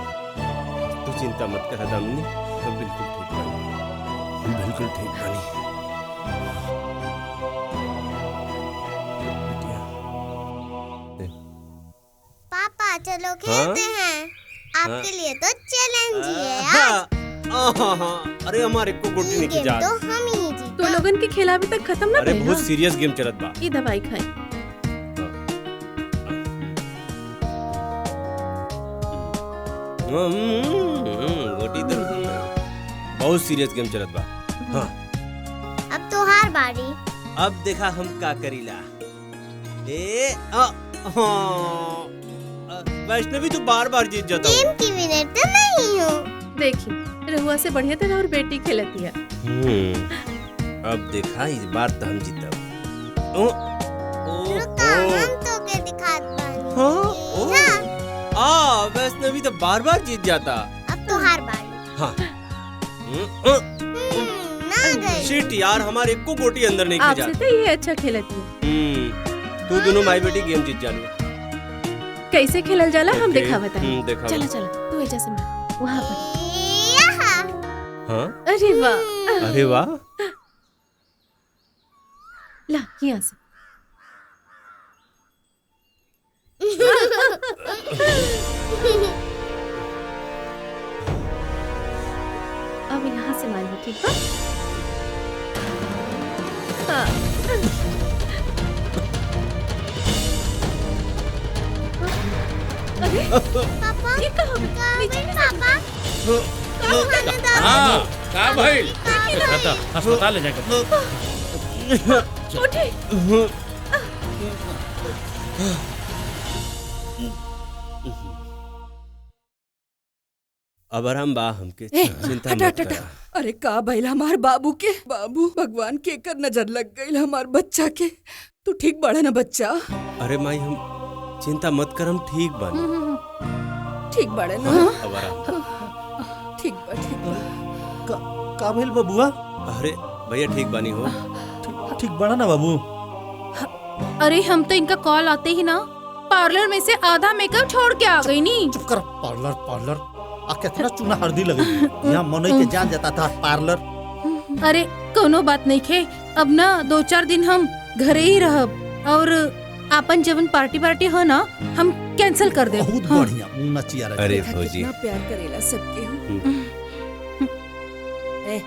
तू चिंता मत कर दामिनी, हम बिल्कुल ठीक बानी, हम बिल्कुल ठीक बानी। पापा चलो खेलते हैं। आपके लिए तो चैलेंज ही है आज। अरे हमारे को गोटी नहीं की जा। तो हम ही जीते। तो लोगन के खेल अभी तक खत्म ना अरे भइल बहुत ना? सीरियस गेम चलत बा। ई दवाई खाई। गोटी तो बहुत सीरियस गेम चलत बा। हाँ अब तो हार बारी। अब देखा हम का करीला। वैष्णवी तू बार बार जीत जाता गेम की विनर तो नहीं हूँ। देखी रहुआ से बढ़िया तरह और बेटी खेलती है। अब देखा इस बार तो हम जीता। रुका, हम तो के दिखात बानी। वैष्णवी तो बार बार जीत जाता। अब तो हार बारी। हाँ ना गई। शिट यार, हमारे एक को गोटी अंदर नहीं की आपसे जाती। तो ये अच्छा खेलती है। तू दोनों माई बेटी गेम जीत जानी। कैसे खेलल जाला हम Okay, दिखावत है। दिखावा। चला चला तू एजा से मार वहाँ पर। हाँ अरे वाह। अरे वाह। ला यहाँ से। अब यहाँ से मारो ठीक है? हाँ। अरे पापा ये कहाँ गए? नीचे के साइड। पापा हाँ का भाई अस्पताल ले जाकर उठे। अब आराम बा हमके ए, चिंता हटा, मत हटा, करा। हटा। अरे का भइल हमार बाबू के। बाबू भगवान के कर नजर लग गई हमार बच्चा के। तू ठीक बड़ा ना बच्चा? अरे माई हम चिंता मत कर, हम ठीक बानी। ठीक बड़े ना? अब आराम। ठीक बा ठीक बा। का भइल बबुआ? अरे भैया ठीक बानी हो। ठीक बड़ा ना बाबू? अरे हम तो इनका कॉल आते ही ना पार्लर में से आधा मेकअप छोड़ के आ गई नी। चुप कर। पार्लर पार्लर आ कितना चूना हल्दी लगी। यहाँ मनोई के जान जाता था पार्लर। अरे कोनो बात नहीं खे। अब ना 2-4 दिन हम घरे ही रहब और आपन जवन पार्टी हो ना हम कैंसिल कर दे। बहुत बढ़िया मुंह नचिया रखी। अरे देखा भौजी कितना प्यार करेला सबके हूँ। ए,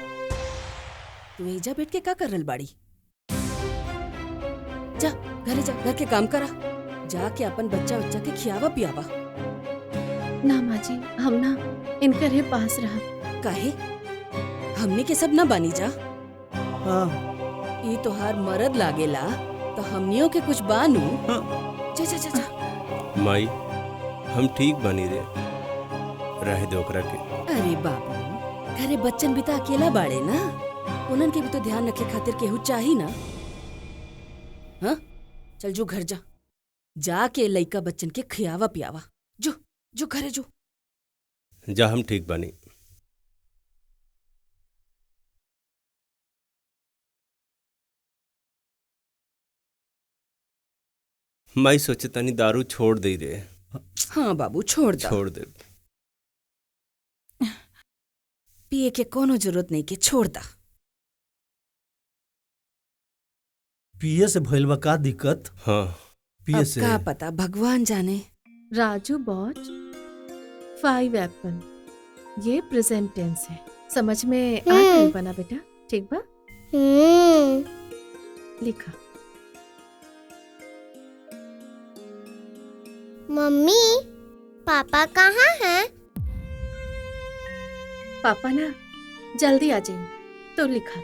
तू एजा बैठ के का कर रहल बाड़ी? जा घरे जा, घर के काम करा। जाके अपन बच्चा के खियावा पियावा। ना माँ जी हम ना इनकर ही पास रह। काहे? हमने के सब ना बानी जा। हाँ ई तोहार मरद लागेला तो हमनियों के कुछ बानू। जा जा जा जा। माई हम ठीक बानी रे, रह दो ओकरा के। अरे बाबू घरे बच्चन भी तो अकेला बाड़े ना, उनन के भी तो ध्यान रखे खातिर केहू चाही ना। हाँ चल जो घर जा, जाके लइका बच्चन के खियावा पियावा। जो जो घरे जो। जा हम ठीक बानी। माई सोचे तनी दारू छोड़ दे रे। हाँ बाबू छोड़ दो। छोड़ दे। पिए के कोनो जरूरत नहीं के छोड़ दा। पिए से भइल बा का दिक्कत? हाँ पिए अब से का पता, भगवान जाने। राजू बॉच 5 एप्पल, ये प्रेजेंट टेंस है। समझ में आ गई बना बेटा? ठीक बा? लिखा। मम्मी पापा कहाँ हैं? पापा ना जल्दी आ जाइए। तो लिखा।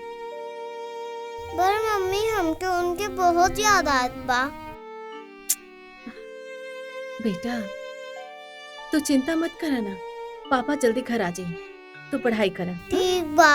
पर मम्मी हमके उनके बहुत याद आत बा। बेटा तू चिंता मत करा ना, पापा जल्दी घर आ जाइए। तू पढ़ाई करा। ठीक बा।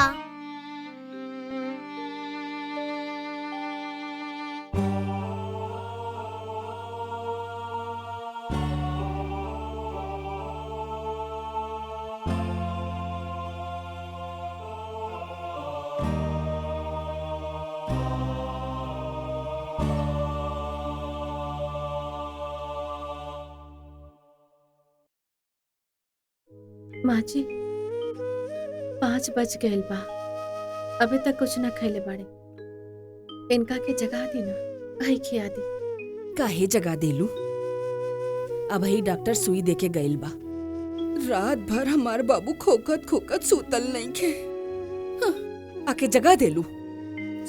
माँ जी 5 बज गए बा, अभी तक कुछ न खैले बाड़े। इनका के जगा दी ना, आई खिया दी। काहे जगा देलू? अब ही डॉक्टर सुई देके गइल बा। रात भर हमार बाबू खोखत खोखत सूतल नहीं खे। हाँ, आके जगा देलू,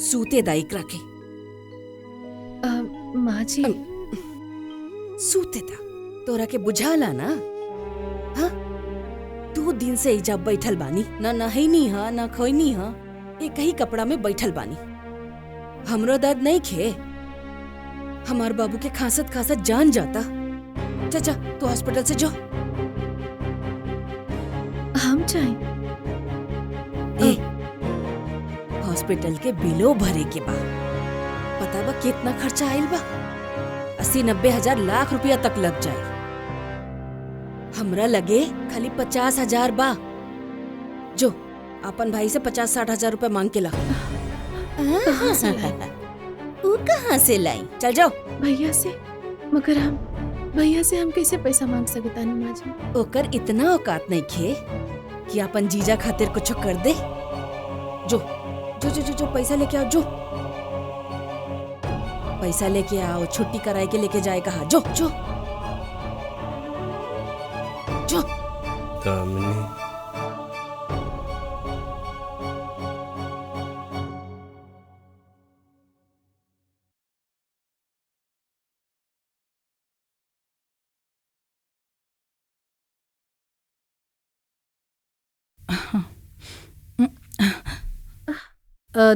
सूते दाई करा के। माँ जी सूते दा, तोरा के बुझाला ना? हाँ, 2 दिन से इजा बैठल बानी, ना नहैनी हा ना खोइनी हा, एक ही कपड़ा में बैठल बानी। हमरो दर्द नहीं खे? हमार बाबू के खांसत खांसत जान जाता। चाचा तू हॉस्पिटल से जाओ। हम जाएं? ए, हॉस्पिटल के बिलो भरे के बा। पता बा कितना खर्चा आइल बा? 80-90 हजार लाख रुपया तक लग जाए। हमरा लगे खाली 50,000 बा। जो अपन भाई से 50-60 हजार रुपया मांग के ला। कहाँ से लाई? चल जाओ। भैया से? मगर हम भैया से हम कैसे पैसा मांग सकता नहीं माँ जी? ओकर इतना औकात नहीं खे कि अपन जीजा खातिर कुछ कर दे। जो जो जो जो, जो पैसा लेके आओ। जो पैसा लेके आओ, छुट्टी कराए के लेके जाए कहा। जो जो जो। दामिनी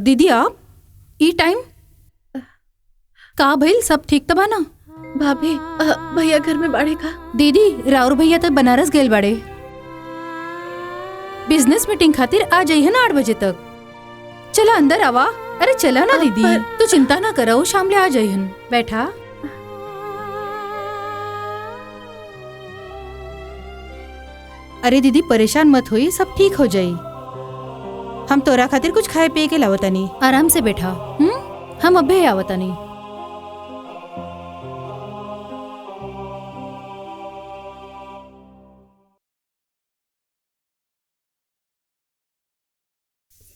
दीदी आप ई टाइम का भइल? सब ठीक तो बा ना? भाभी भैया घर में बाड़े का? दीदी राउर भैया तो बनारस गए बाड़े, बिजनेस मीटिंग खातिर आ जाइए ना 8 बजे तक। चला अंदर आवा। अरे चला ना दीदी, तू चिंता ना करो, शाम ले आ जाइए। बैठा। अरे दीदी परेशान मत होई, सब ठीक हो जाई। हम तोरा खातिर कुछ खाए पिए के लावतानी, आराम से बैठा। हम अबे आवतानी।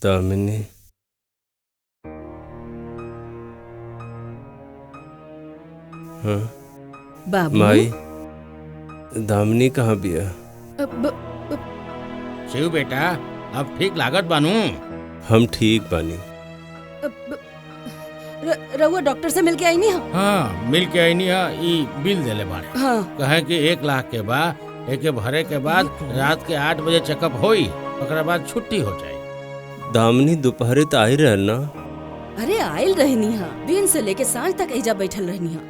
दामिनी हाँ बाबू। माई, दामिनी कहाँ बिया? शिव बेटा, अब ठीक लागत बानू? हम ठीक बानी। रहुआ डॉक्टर से मिल के आई नहीं? हाँ मिल के आई नहीं। ई बिल देले बाड़े। हाँ। कहे कि 1 लाख के बाद एके भरे के बाद रात के 8 बजे चेकअप होई, ओकरा बाद छुट्टी हो जाए। दामिनी दोपहरे तो आई रहल ना? अरे आयल रहनी हा, दिन से लेके सांझ तक ऐजा बैठल रहनी हा।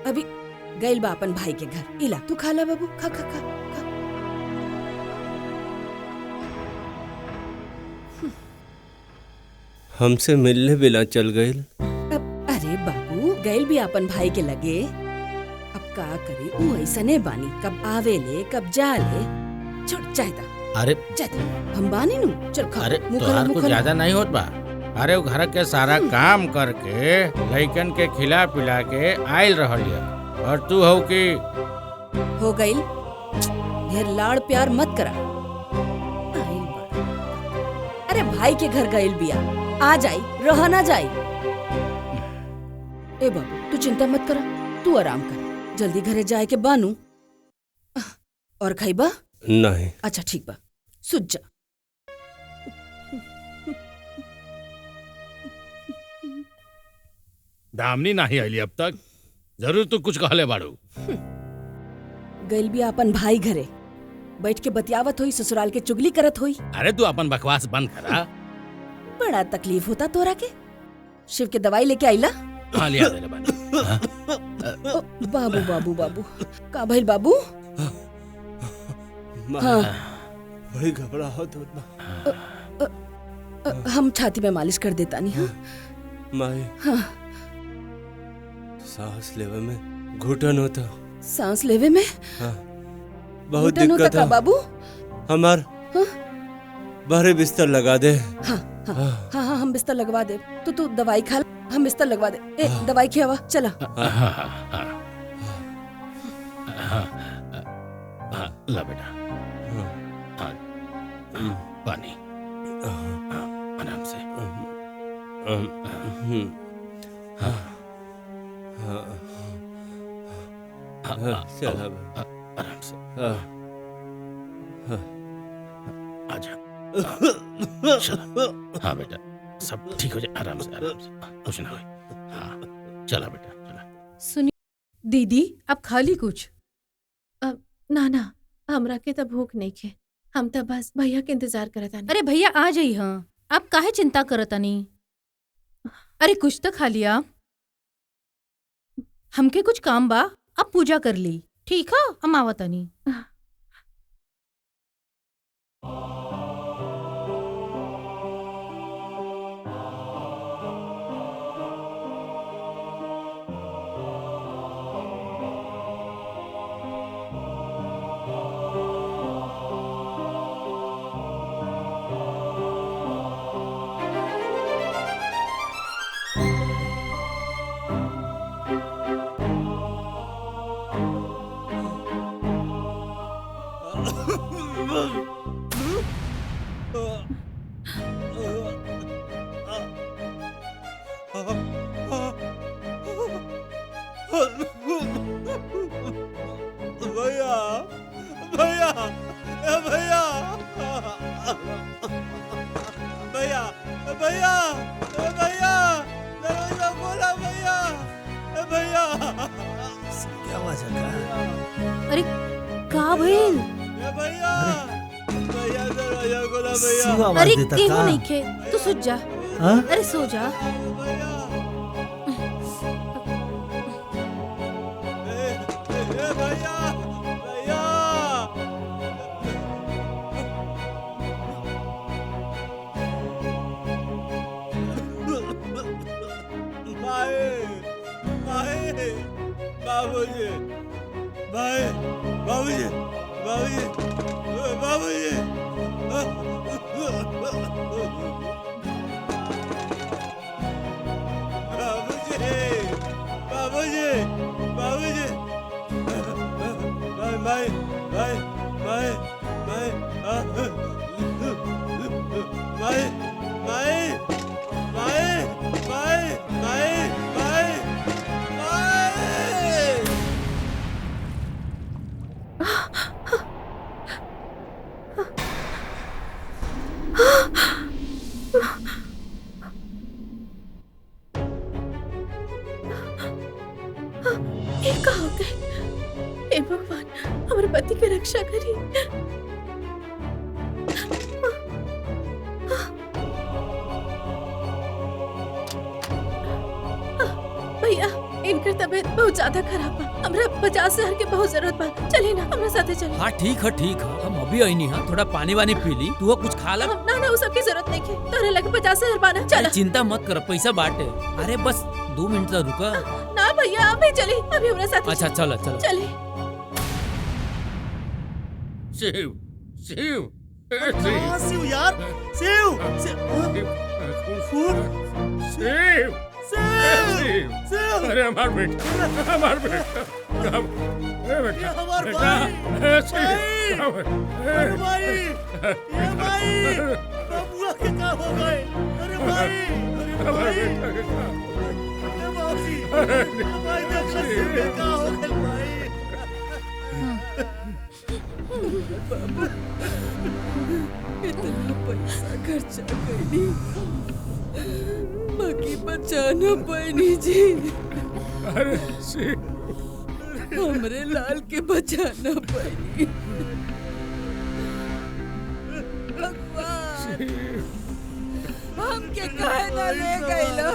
अभी गइल बा अपन भाई के घर। इला तू खा ला बाबू, खा खा खा, खा। हमसे मिलने बिना चल गइल। अरे बाबू गइल भी अपन भाई के लगे। अब का करे, ऊ ऐसने बानी, कब आवे ले कब जा ले। छोड़ जायदा। अरे जायदा हम बानी नु। चल खा। अरे मुँह तोहार खोला, मुँह कुछ खोला। ज्यादा नहीं होत बा। अरे वो घर के सारा काम करके लइकन के खिला पिला के आयल रहलिया, और तू हो कि हो गइल। ढेर लाड़ प्यार मत करा। आइल बा। अरे भाई के घर गइल बिया, आ जाई, रह ना जाई। ए बाबू तू चिंता मत करा, तू आराम कर। जल्दी घरे जाए के बानू। और खाइबा? नहीं। अच्छा ठीक बा, सुझ जा। दामनी नहीं आइली अब तक? जरूर तू कुछ कहले बाड़ू। गइल बिया अपन भाई घरे, बैठ के बतियावत होई, ससुराल के चुगली करत होई। अरे तू अपन बकवास बंद करा। बड़ा तकलीफ होता तोरा के। शिव के दवाई लेके आइला? हाँ लिया दे बानी। ओ, बाबू बाबू बाबू का भइल बाबू? हाँ बड़ी घबराहट होत बा। हम छाती में मालिश कर देता नहीं। हाँ माई, हाँ। सांस लेवे में घुटन होता। सांस लेवे में? हाँ, बहुत घुटन होता दिक्कत का है बाबू? हमार। हाँ? बाहरे बिस्तर लगा दे। हाँ हाँ हाँ हाँ हम बिस्तर लगवा दे। तू दवाई खा, हम बिस्तर लगवा दे। ए दवाई खियावा, चला। ला बेटा। पानी आराम से। चल आराम से आजा। हाँ बेटा सब ठीक हो जाए, आराम से कुछ ना हो। हाँ चला बेटा चला। सुनी दीदी, अब खा ली कुछ? ना ना, हमरा के तो भूख नहीं खे, हम तो बस भैया के इंतजार करत आनी। अरे भैया आ जाई। हाँ अब काहे चिंता करत आनी? अरे कुछ तो खा लिया। हमके कुछ काम बा, अब पूजा कर ली। ठीक है, हम आवत आनी। भैया भैया भैया भैया भैया भैया दरवाजा खोला भैया भैया। क्या आवाज है? अरे का भइल? भैया भैया दरवाजा खोला भैया। अरे केहू नहीं खे, तू सो जा। अरे सो जा। बाबूजी भाई बाबूजी बाबूजी बाबूजी बाबूजी बाबूजी भाई भाई भाई भाई भाई भाई भाई भाई भाई भाई ये का हो गए? हे भगवान, हमारे पति की रक्षा करी। भैया इनकर तबीयत बहुत ज्यादा खराब बा, हमरा 50,000 के बहुत जरूरत बा। चलिए ना हमरा साथे चलिए। हाँ ठीक है, हम अभी आई नहीं। हाँ थोड़ा पानी वानी पी ली, तू कुछ खा ला। ना ना, वो सब की जरूरत नहीं है। तोरे लगे 50,000 बाना। चला। चिंता मत कर, पैसा बांटे। अरे बस 2 मिनट तक रुका। ना भैया अभी चली, अभी हमरा साथे। अच्छा चलो चलो चलिए। शिव शिव शिव यार शिव शिव शिव। अरे हमार बेटा हमार बेटा बेटा हमार भाई ये भाई बबुआ के क्या हो गए? अरे भाई अरे भाई भाई देख क्या हो गए भाई? इतना पैसा खर्चा कैली, बाकी बचाना पैनी जी। अरे शिव, हमरे लाल के बचाना पैनी। भगवान हमके काहे ना ले गइला?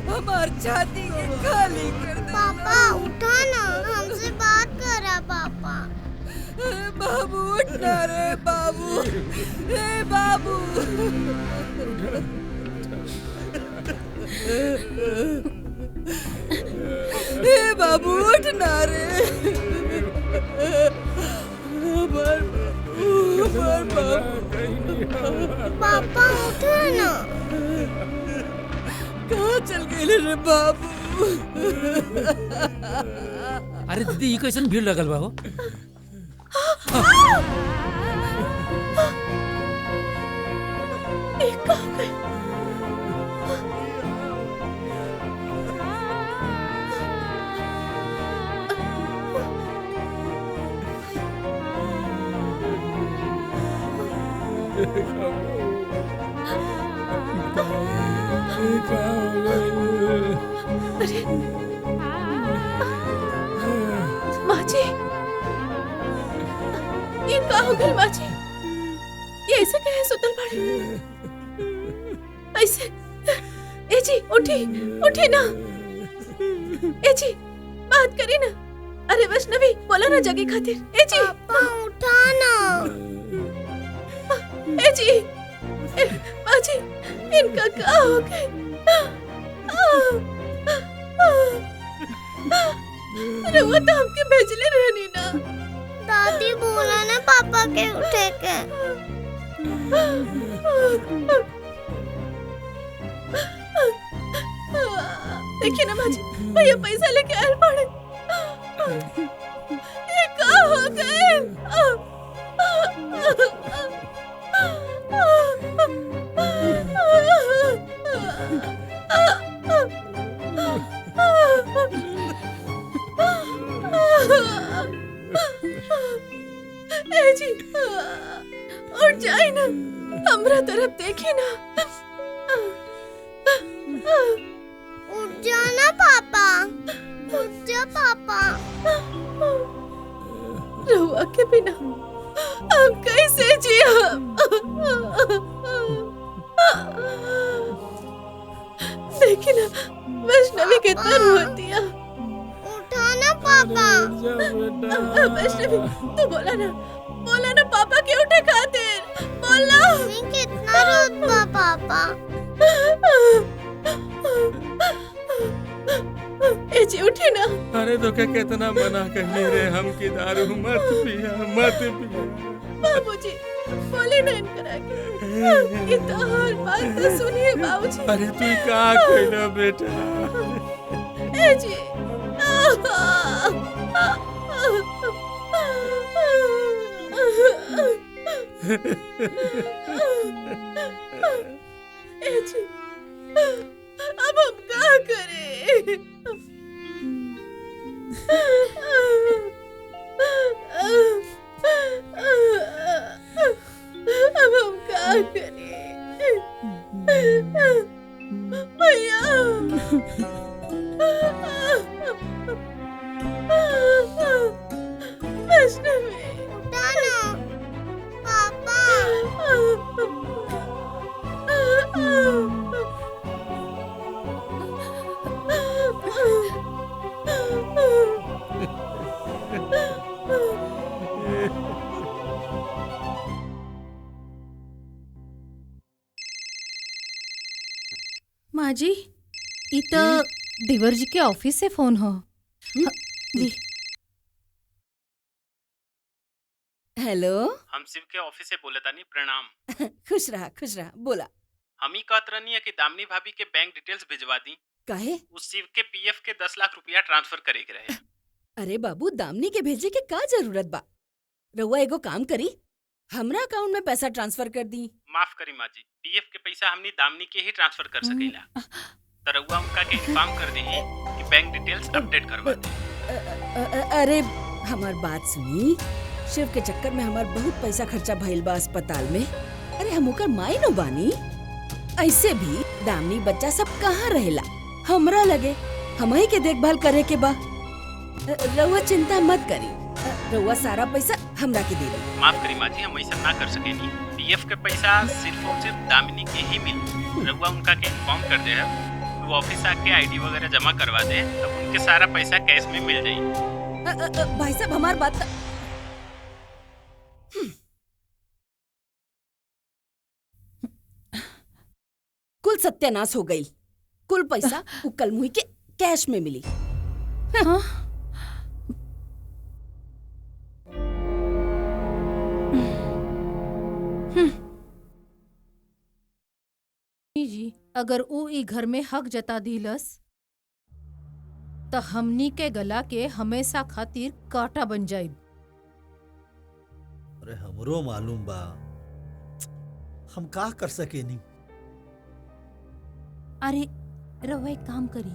हमार छाती के खाली कर दे। पापा उठा ना, हमसे बात करा पापा। अरे बाबू उठना रे बाबू, रे बाबू। हे बाबू उठना रे। हमार बाबू। पापा उठो ना। कहाँ चल गए रे बाबू? अरे दीदी ये कैसन भीड़ लगल बा हो? का हो गए? अरे माँ जी, ये का हो गई माँ जी? ये ऐसे कहे सुतल पड़े? ऐसे ए जी उठी उठी ना। ए जी बात करी ना। अरे वैष्णवी बोला ना जगी खातिर। ए जी पापा उठा ना। ए जी माँ जी इनका क्या हो गए? अरे वो तो हमके भेजले रहनी ना। दादी बोला ना पापा के उठे के। देखिए ना माँ जी भैया पैसा लेके आए पड़े। ये क्या हो गए? ए जी उठ जाए ना, हमरा तरफ देखी ना। उठ जाना पापा, उठ जा पापा। रहुआ के बिना हम कैसे जिया? देखी ना वैष्णवी कितना रोती है। उठा ना पापा। वैष्णवी तू बोला ना पापा के उठे खातिर बोला। मम्मी कितना रोता पापा। ए जी उठी ना। अरे तो क्या कितना मना कहने रे हम की दारू मत पिया मत पिया। बाबूजी बोले ना इनकरा के। ये तो हर बात तो सुनिए बाबूजी। अरे तू का कहना बेटा? ए जी ए जी अब हम क्या करें? अब हम क्या करें? भैया वैष्णवी उठा ना पापा। माँ जी ये तो देवर जी के ऑफिस से फोन हो। ली हेलो हम शिव के ऑफिस से बोले तानी। प्रणाम। खुश रहा बोला। हम ही कहत रहनी है कि दामिनी भाभी के बैंक डिटेल्स भिजवा दी। काहे? उस शिव के पीएफ के 10 लाख रुपया ट्रांसफर करे के रहे। अरे बाबू दामनी के भेजे के का जरूरत बा? रउआ एगो काम करी, हमरा अकाउंट में पैसा ट्रांसफर कर दी। माफ करी माँ जी, पीएफ के पैसा हमनी दामिनी के ही ट्रांसफर कर सकेला। तो रउआ उनका के इन्फॉर्म कर दी कि बैंक डिटेल्स अपडेट करवा दे। अरे हमार बात सुनी, शिव के चक्कर में हमार बहुत पैसा खर्चा भइल बा अस्पताल में। अरे हम ओकर माई नो बानी। ऐसे भी दामनी बच्चा सब कहाँ रहेला, हमरा लगे हमही के देखभाल करे के बा। रउआ चिंता मत करी, रउआ सारा पैसा हमरा के दे दी। माफ करी माँ जी, हम ऐसा ना कर सकेनी। पीएफ के पैसा सिर्फ और सिर्फ दामिनी के ही मिली। रउआ उनका के इन्फॉर्म कर दे, वो ऑफिस आके आईडी वगैरह जमा करवा दे, तब उनके सारा पैसा कैश में मिल जाये। भाई साहब हमार बात कुल सत्यानाश हो गई। कुल पैसा उकल मुही के कैश में मिली। हाँ? जी अगर ऊ ई घर में हक जता दिलस तो हमनी के गला के हमेशा खातिर कांटा बन जाए। अरे हमरो मालूम बा, हम का कर सके नहीं। अरे रवा एक काम करी,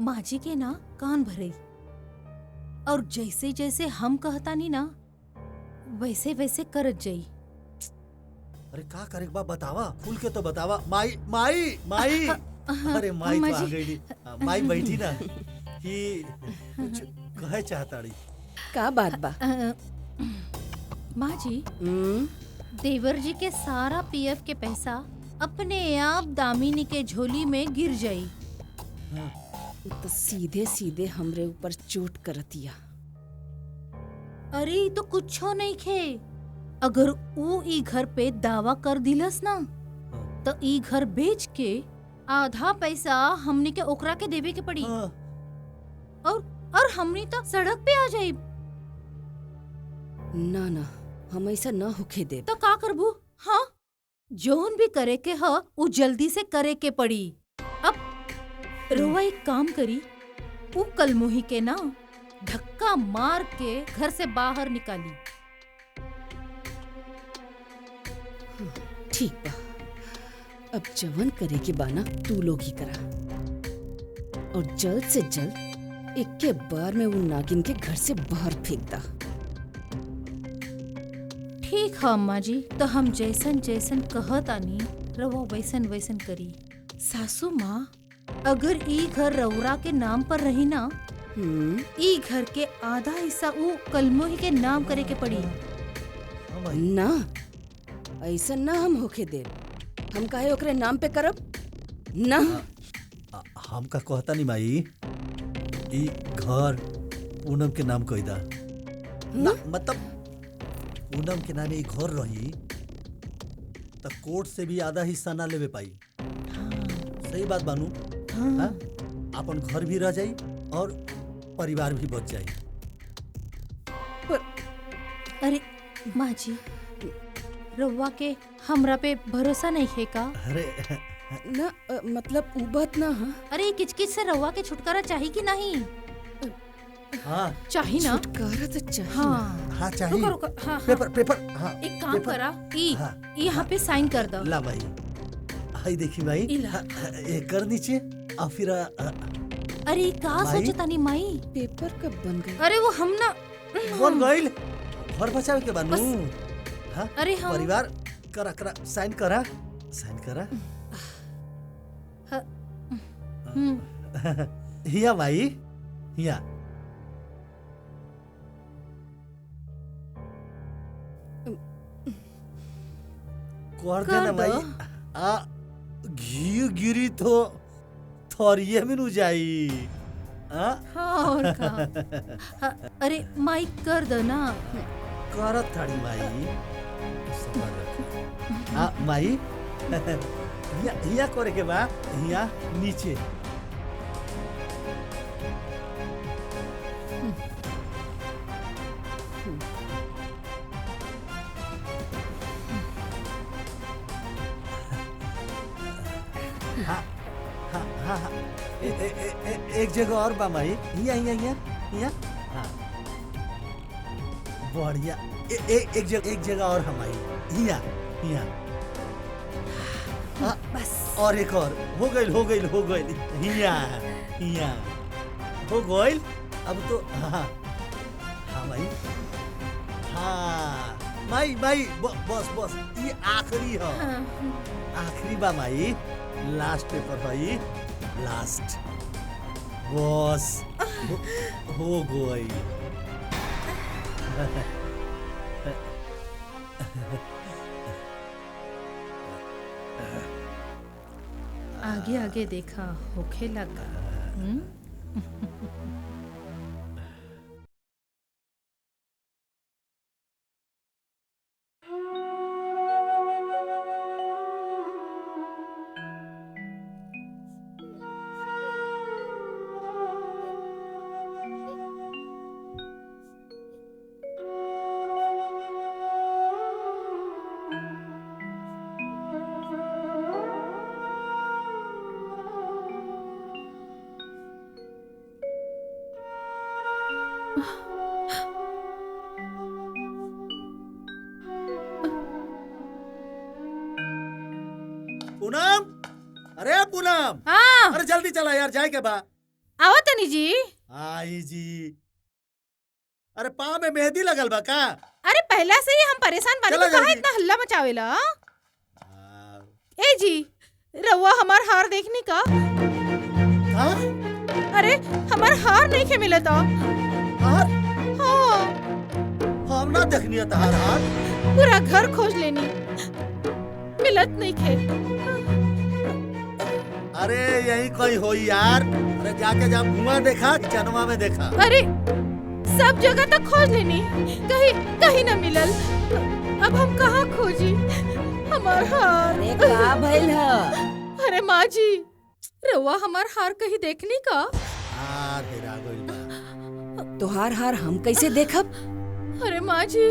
माँ जी के ना कान भरे और जैसे जैसे हम कहता नहीं ना वैसे वैसे करत जाई। अरे का करे बा बतावा, खुल के तो बतावा। माई माई माई अरे माई तो आ गई। माई बैठी ना कि कुछ कहे चाहताड़ी। का बात बा? माँ जी, देवर जी के सारा पीएफ के पैसा अपने आप दामिनी के झोली में गिर जाई। तो सीधे सीधे हमरे ऊपर चोट करतिया। अरे ई तो कुछो नहीं खे। अगर वो ई घर पे दावा कर दिलस ना तो ई घर बेच के आधा पैसा हमनी के ओकरा के देवे के पड़ी। और हमनी तो सड़क पे आ जाई। ना ना, हम ऐसा ना होके दे। तो का करबू? हाँ, जोन भी करे के ह वो जल्दी से करे के पड़ी। अब रोवा एक काम करी, वो कलमुही के ना धक्का मार के घर से बाहर निकाली। ठीक बा, अब जवन करे के बाना तू लोग ही करा और जल्द से जल्द एक के बार में वो नागिन के घर से बाहर फेंक दा। ठीक है अम्मा जी, तो हम जैसन जैसन कहत आनी रवा वैसन वैसन करी। सासू माँ, अगर ई घर रौरा के नाम पर रही ना, ई घर के आधा हिस्सा वो कलमोही के नाम करे के पड़ी। ना, ऐसा ना हम होके दे। हम काहे ओकरे नाम पे करब? ना हम का कहता नहीं माई, ई घर पूनम के नाम कही दा ना। मतलब पूनम के नाम ई घर रही तो कोर्ट से भी आधा हिस्सा ना लेवे पाई। सही बात बानू। हाँ? अपन घर भी रह जाई और परिवार भी बच जाई। अरे माँ जी, रवा के हमरा पे भरोसा नहीं है का? अरे ना, मतलब उ बात ना। हाँ, अरे किचकिच से रवा के छुटकारा चाहिए कि नहीं? हाँ चाहिए ना। छुटकारा तो चाहिए। हाँ हाँ चाहिए। रुको रुको, हाँ पेपर पेपर। हाँ एक काम पेपर। करा, ई हाँ, यहाँ पे साइन कर दो। ला भाई, हाई देखी भाई, एक कर नीचे और फिर अरे का माई? सोचता नहीं माई? पेपर कब बन गए? अरे वो हम ना बन गइल। घर बचावे के बानू। हाँ? अरे हाँ। परिवार करा करा साइन करा, साइन करा। हिया भाई, हिया। कर देना भाई। आ घी गिरी तो थोरिये में नु जाई। हाँ और का? हाँ, अरे माई कर दो ना। करत थाड़ी माई। माई हिया करे के बा, हिया नीचे। हाँ हाँ हाँ हाँ, एक जगह और बा माई। हिया हिया हिया हिया। हाँ बढ़िया। एक जगह और हमारी। हिया हिया। बस और एक और। हो गई। हिया हिया हो गई। अब तो हाँ हाँ भाई। हाँ माई बस ये आखिरी है। आखिरी बा माई, लास्ट पेपर भाई, लास्ट। बस हो गई। आगे आगे देखा होखे लगा। पूनम पूनम। हाँ अरे जल्दी चला यार, जाए के बा। आओ तनी जी। आई जी। अरे पाँव में मेहंदी लगल बा का? अरे पहला से ही हम परेशान बानी चला तो काहे जल्दी। इतना हल्ला मचावेला? ए जी रउआ हमार हार देखनी का? हाँ? अरे हमार हार नहीं के मिलत हार? हाँ हम ना देखनी है तहार हार। पूरा घर खोज लेनी मिलत नहीं खे। अरे यही कोई होई यार। अरे जाके जा कुआं देखा, किचनवा में देखा। अरे सब जगह तक खोज लेनी, कहीं कहीं न मिलल। अब हम कहाँ खोजी हमार हार? अरे का भइल ह? अरे माँ जी रउआ हमार हार कहीं देखनी का? हार हेरा गइल बा। तोहार हार हम कैसे देखब? अरे माँ जी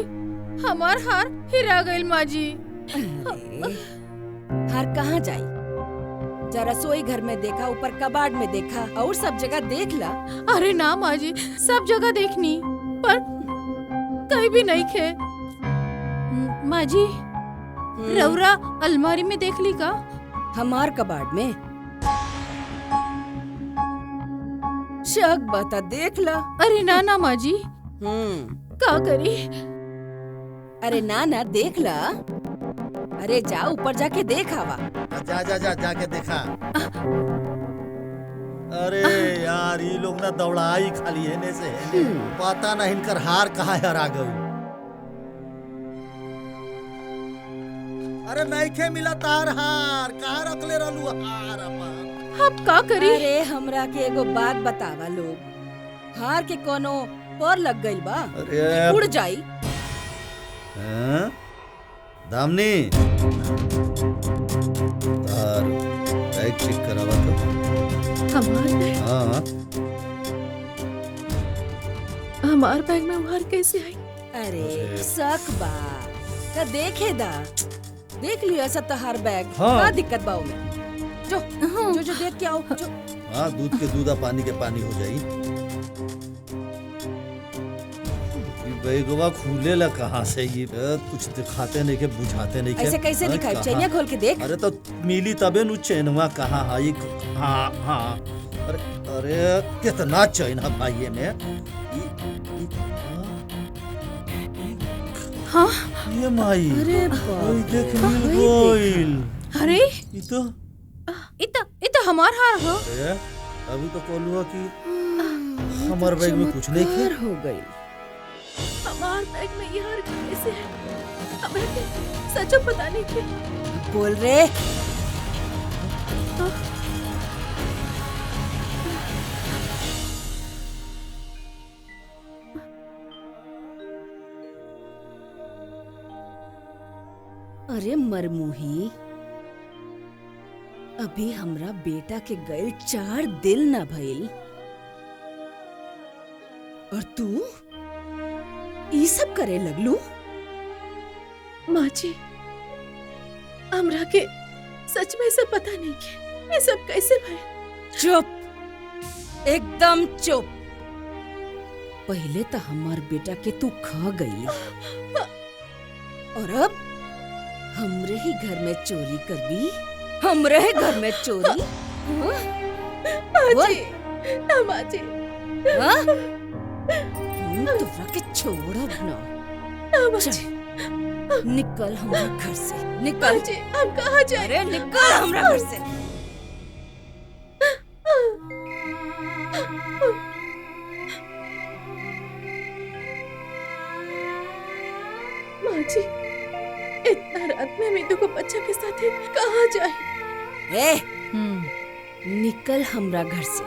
हमार हार हिरा गइल माँ जी। अरे, हार कहाँ जाई? जा रसोई घर में देखा, ऊपर कबाड़ में देखा, और सब जगह देख ला। अरे ना माँ जी सब जगह देखनी पर कहीं भी नहीं खे। माँ जी रउरा अलमारी में देख ली का? हमार कबाड़ में शक बता देख ला। अरे ना ना माँ जी का करी? अरे ना ना देख ला। अरे जा ऊपर जाके देख आवा। जा जा जा जाके देखा। अरे यार ये लोग ना दौड़ाई खाली हेने से हेने। पता ना इनकर हार कहाँ हरा गई। अरे नइखे मिला तार हार, कहाँ रखले रहलू हार अपन? अब का करी? अरे हमरा के एगो बात बतावा लोग, हार के कोनो पर लग गइल बा? अरे उड़ जाई। हैं? दामनी तार बैग चेक करावा तो। हमार बैग? हाँ हमार बैग में हार कैसे आई? अरे शक बा का देखे दा। देख लियो ऐसा तहार बैग। हाँ। का दिक्कत बा ओमे? जो जो जो देख के आओ जो। हाँ दूध के दूध पानी के पानी हो जाई। ये बैगवा खुले ला कहाँ से? ये कुछ दिखाते नहीं के बुझाते नहीं के। ऐसे कैसे हाँ, दिखाई? कहाँ? चैनिया खोल के देख। अरे तो मिली तबे नु चैनवा कहाँ है? हाँ हाँ। अरे अरे कितना चैन है भाई ये में। हाँ ये माई। अरे ओए देख मिल गइल। अरे ये तो इता हमार हार हो। अरे अभी तो कहलुआ कि हमार बैग में कुछ नहीं खे। हो गई। हमार बैग में ये हार कैसे है? हमें सच पता नहीं कि बोल रे। अरे मरमुही, अभी हमरा बेटा के गए 4 दिन न भइल और तू ई सब करे लगलू? माँ जी हमरा के सच में सब पता नहीं कि ये सब कैसे भइल। चुप, एकदम चुप। पहले तो हमार बेटा के तू खा गई और अब हमरे ही घर में चोरी करबी? हमरे ही घर में चोरी? माँ जी, ना माँ जी। तोरा के छोड़ब ना। ना माँ जी। निकल हमरा घर से, निकल। माँ जी हम कहाँ जाए? अरे निकल हमरा घर से। माँ जी इतना रात में मीतू को बच्चा के साथ कहाँ जाए? ए, निकल हमरा घर से।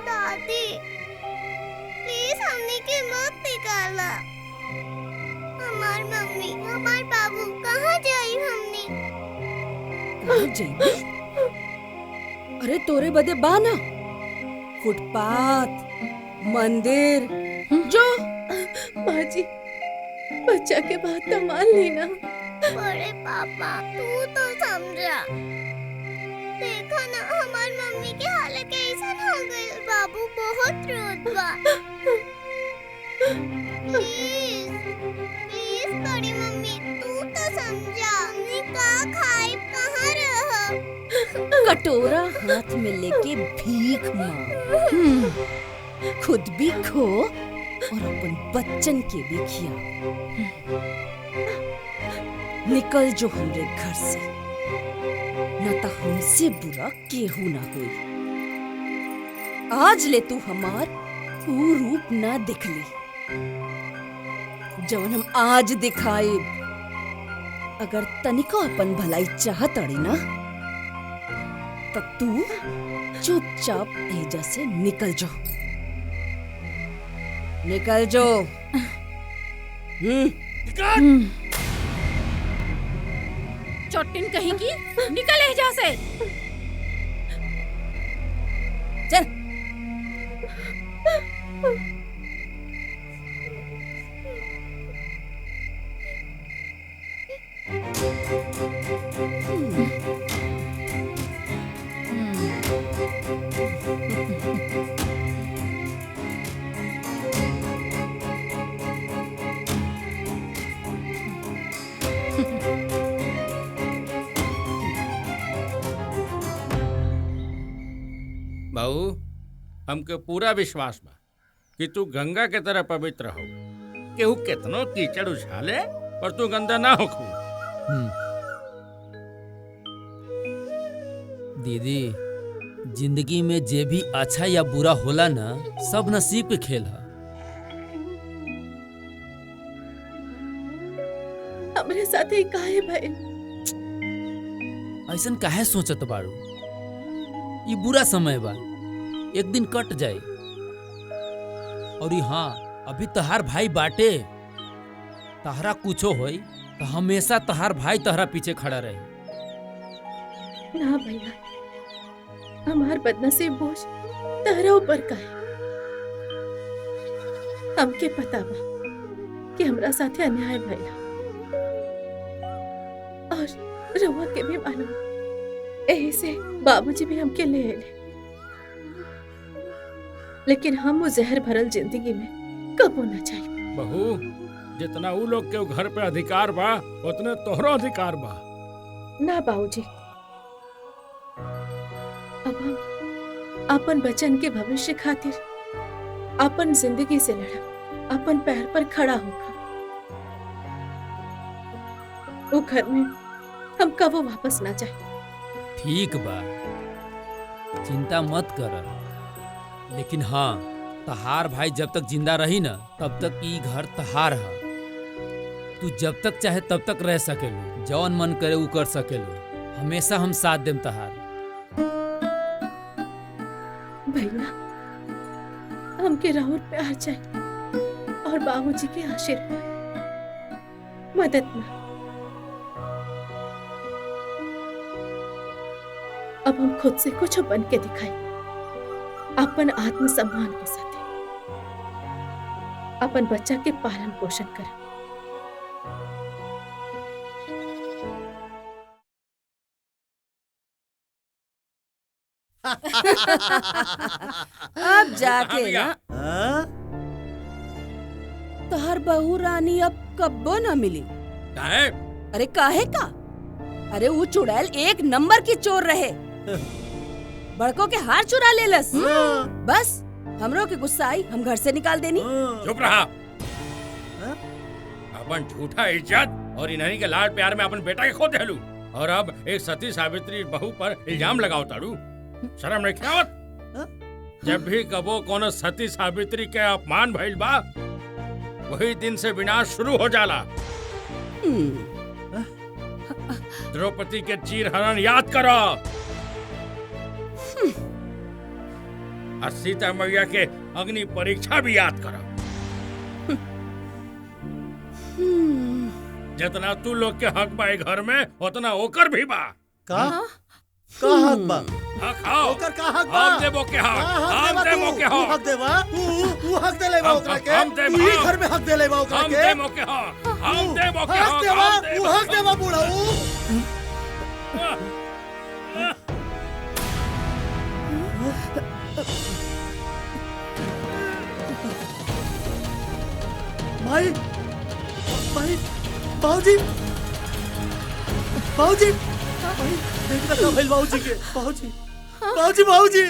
दादी प्लीज हमने के मत निकाला। हमार मम्मी हमार बाबू कहाँ जाई हमने? कहाँ जाइबे? अरे तोरे बदे बाना फुटपाथ, मंदिर जो। माँ जी बच्चा के बात तो मान लेना। बड़े पापा तू तो समझा। देखो ना हमार मम्मी के हालत कैसन हो गई। बाबू बहुत रोत बा। प्लीज प्लीज बड़ी मम्मी तू तो समझा। हमने का खाए कहाँ रह? कटोरा हाथ में लेके भीख मांग, खुद भी खो और अपन बच्चन के भी खिया। निकल जो हमरे घर से, न तो हमसे बुरा केहू ना हुई। आज ले तू हमार ऊ रूप ना दिखली जवन हम आज दिखाए। अगर तनिको अपन भलाई चाहत अड़ी ना तो तू चुपचाप एजा से निकल जो, निकल जो। चोटिन कहीं की निकल एजा से। चल। बहू, हमके पूरा विश्वास बा कि तू गंगा के तरह पवित्र हो। केहू केतनो कीचड़ उछाले पर तू गंदा ना होखू। दीदी, जिंदगी में जे भी अच्छा या बुरा होला ना, सब नसीब के खेल है। हमरे साथे काहे भइल? ऐसन काहे सोचत बारू? ये बुरा समय बा, एक दिन कट जाए। और हाँ, अभी तहार भाई बाटे, तहरा कुछो होई तो हमेशा तहार भाई तहरा पीछे खड़ा रहे। ना भैया, हमार बदनसीब बोझ तहरा ऊपर का है। हमके पता बा कि हमरा साथे अन्याय भइला, और रउआ के भी मालूम। यही से बाबूजी भी हमके ले आए, लेकिन हम वो जहर भरल जिंदगी में कबो ना चाहिए। बहू, जितना ऊ लोग के घर पे अधिकार बा उतने तोहरो अधिकार बा। ना बाबूजी, अब हम अपन बचन के भविष्य खातिर अपन जिंदगी से लड़ब, अपन पैर पर खड़ा होकर। वो घर में हम कबो वापस ना जाए। ठीक बा, चिंता मत कर। लेकिन हाँ, तहार भाई जब तक जिंदा रही ना, तब तक ई घर तहार है। तू जब तक चाहे तब तक रह सकेलू, जौन मन करे ऊ कर सकेलू। हमेशा हम साथ देम तहार। भैया, हमके राहुल प्यार चाहिए और बाबूजी के आशीर्वाद, मदद ना। अब हम खुद से कुछ बन के दिखाए, अपन आत्मसम्मान के साथ अपन बच्चा के पालन पोषण कर। अब जाके ना तोहर बहू रानी अब कब्बो ना मिली। काहे? अरे काहे का? अरे वो चुड़ैल एक नंबर की चोर रहे। बड़कों के हार चुरा लेलस। बस हमरो के गुस्सा आई, हम घर से निकाल देनी। चुप रहा। अपन झूठा इज्जत और इन्हनी के लाड प्यार में अपन बेटा के खो देलू, और अब एक सती सावित्री बहू पर इल्जाम लगाओ ताड़ू। शर्म नहीं आवत? जब भी कबो कोनो सती सावित्री के अपमान भइल बा, वही दिन से विनाश शुरू हो जाला। द्रौपदी के चीर हरण याद करो, और सीता मैया के अग्नि परीक्षा भी याद करो। जितना तू लोग के हक बा घर में, उतना ओकर भी बा। का हक बा? हक हाओ। ओकर का हक बा? हम देबो के हक, हम देबो के हक। हक देबा? तू हक दे लेबा ओकरा के? हम देबो। तू ही घर में हक दे लेबा ओकरा हम के? देबो के हक, हम देबो के हक हक। देबा? हम तू हक देबा बुढ़ऊ? भाई, भाई, बाबूजी, बाबूजी, देखना क्या भइल बाबूजी के। बाबूजी बाबूजी बाबूजी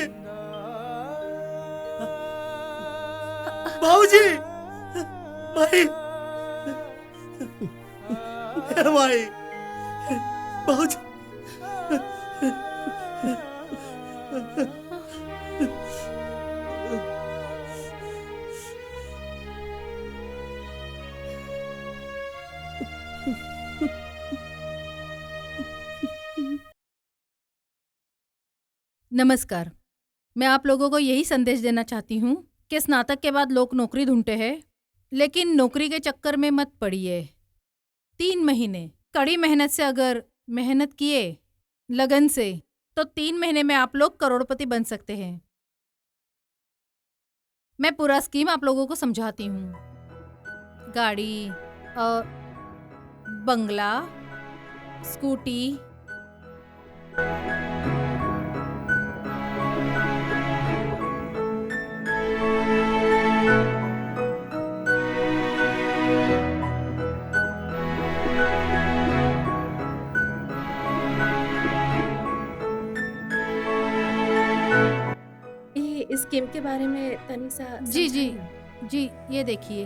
बाबूजी भाई भाई बाबूजी नमस्कार। मैं आप लोगों को यही संदेश देना चाहती हूँ कि स्नातक के बाद लोग नौकरी ढूंढते हैं, लेकिन नौकरी के चक्कर में मत पड़िए। 3 महीने कड़ी मेहनत से अगर मेहनत किए लगन से, तो 3 महीने में आप लोग करोड़पति बन सकते हैं। मैं पूरा स्कीम आप लोगों को समझाती हूँ। गाड़ी और बंगला, स्कूटी, स्कीम के बारे में तनी सा जी जी जी, ये देखिए,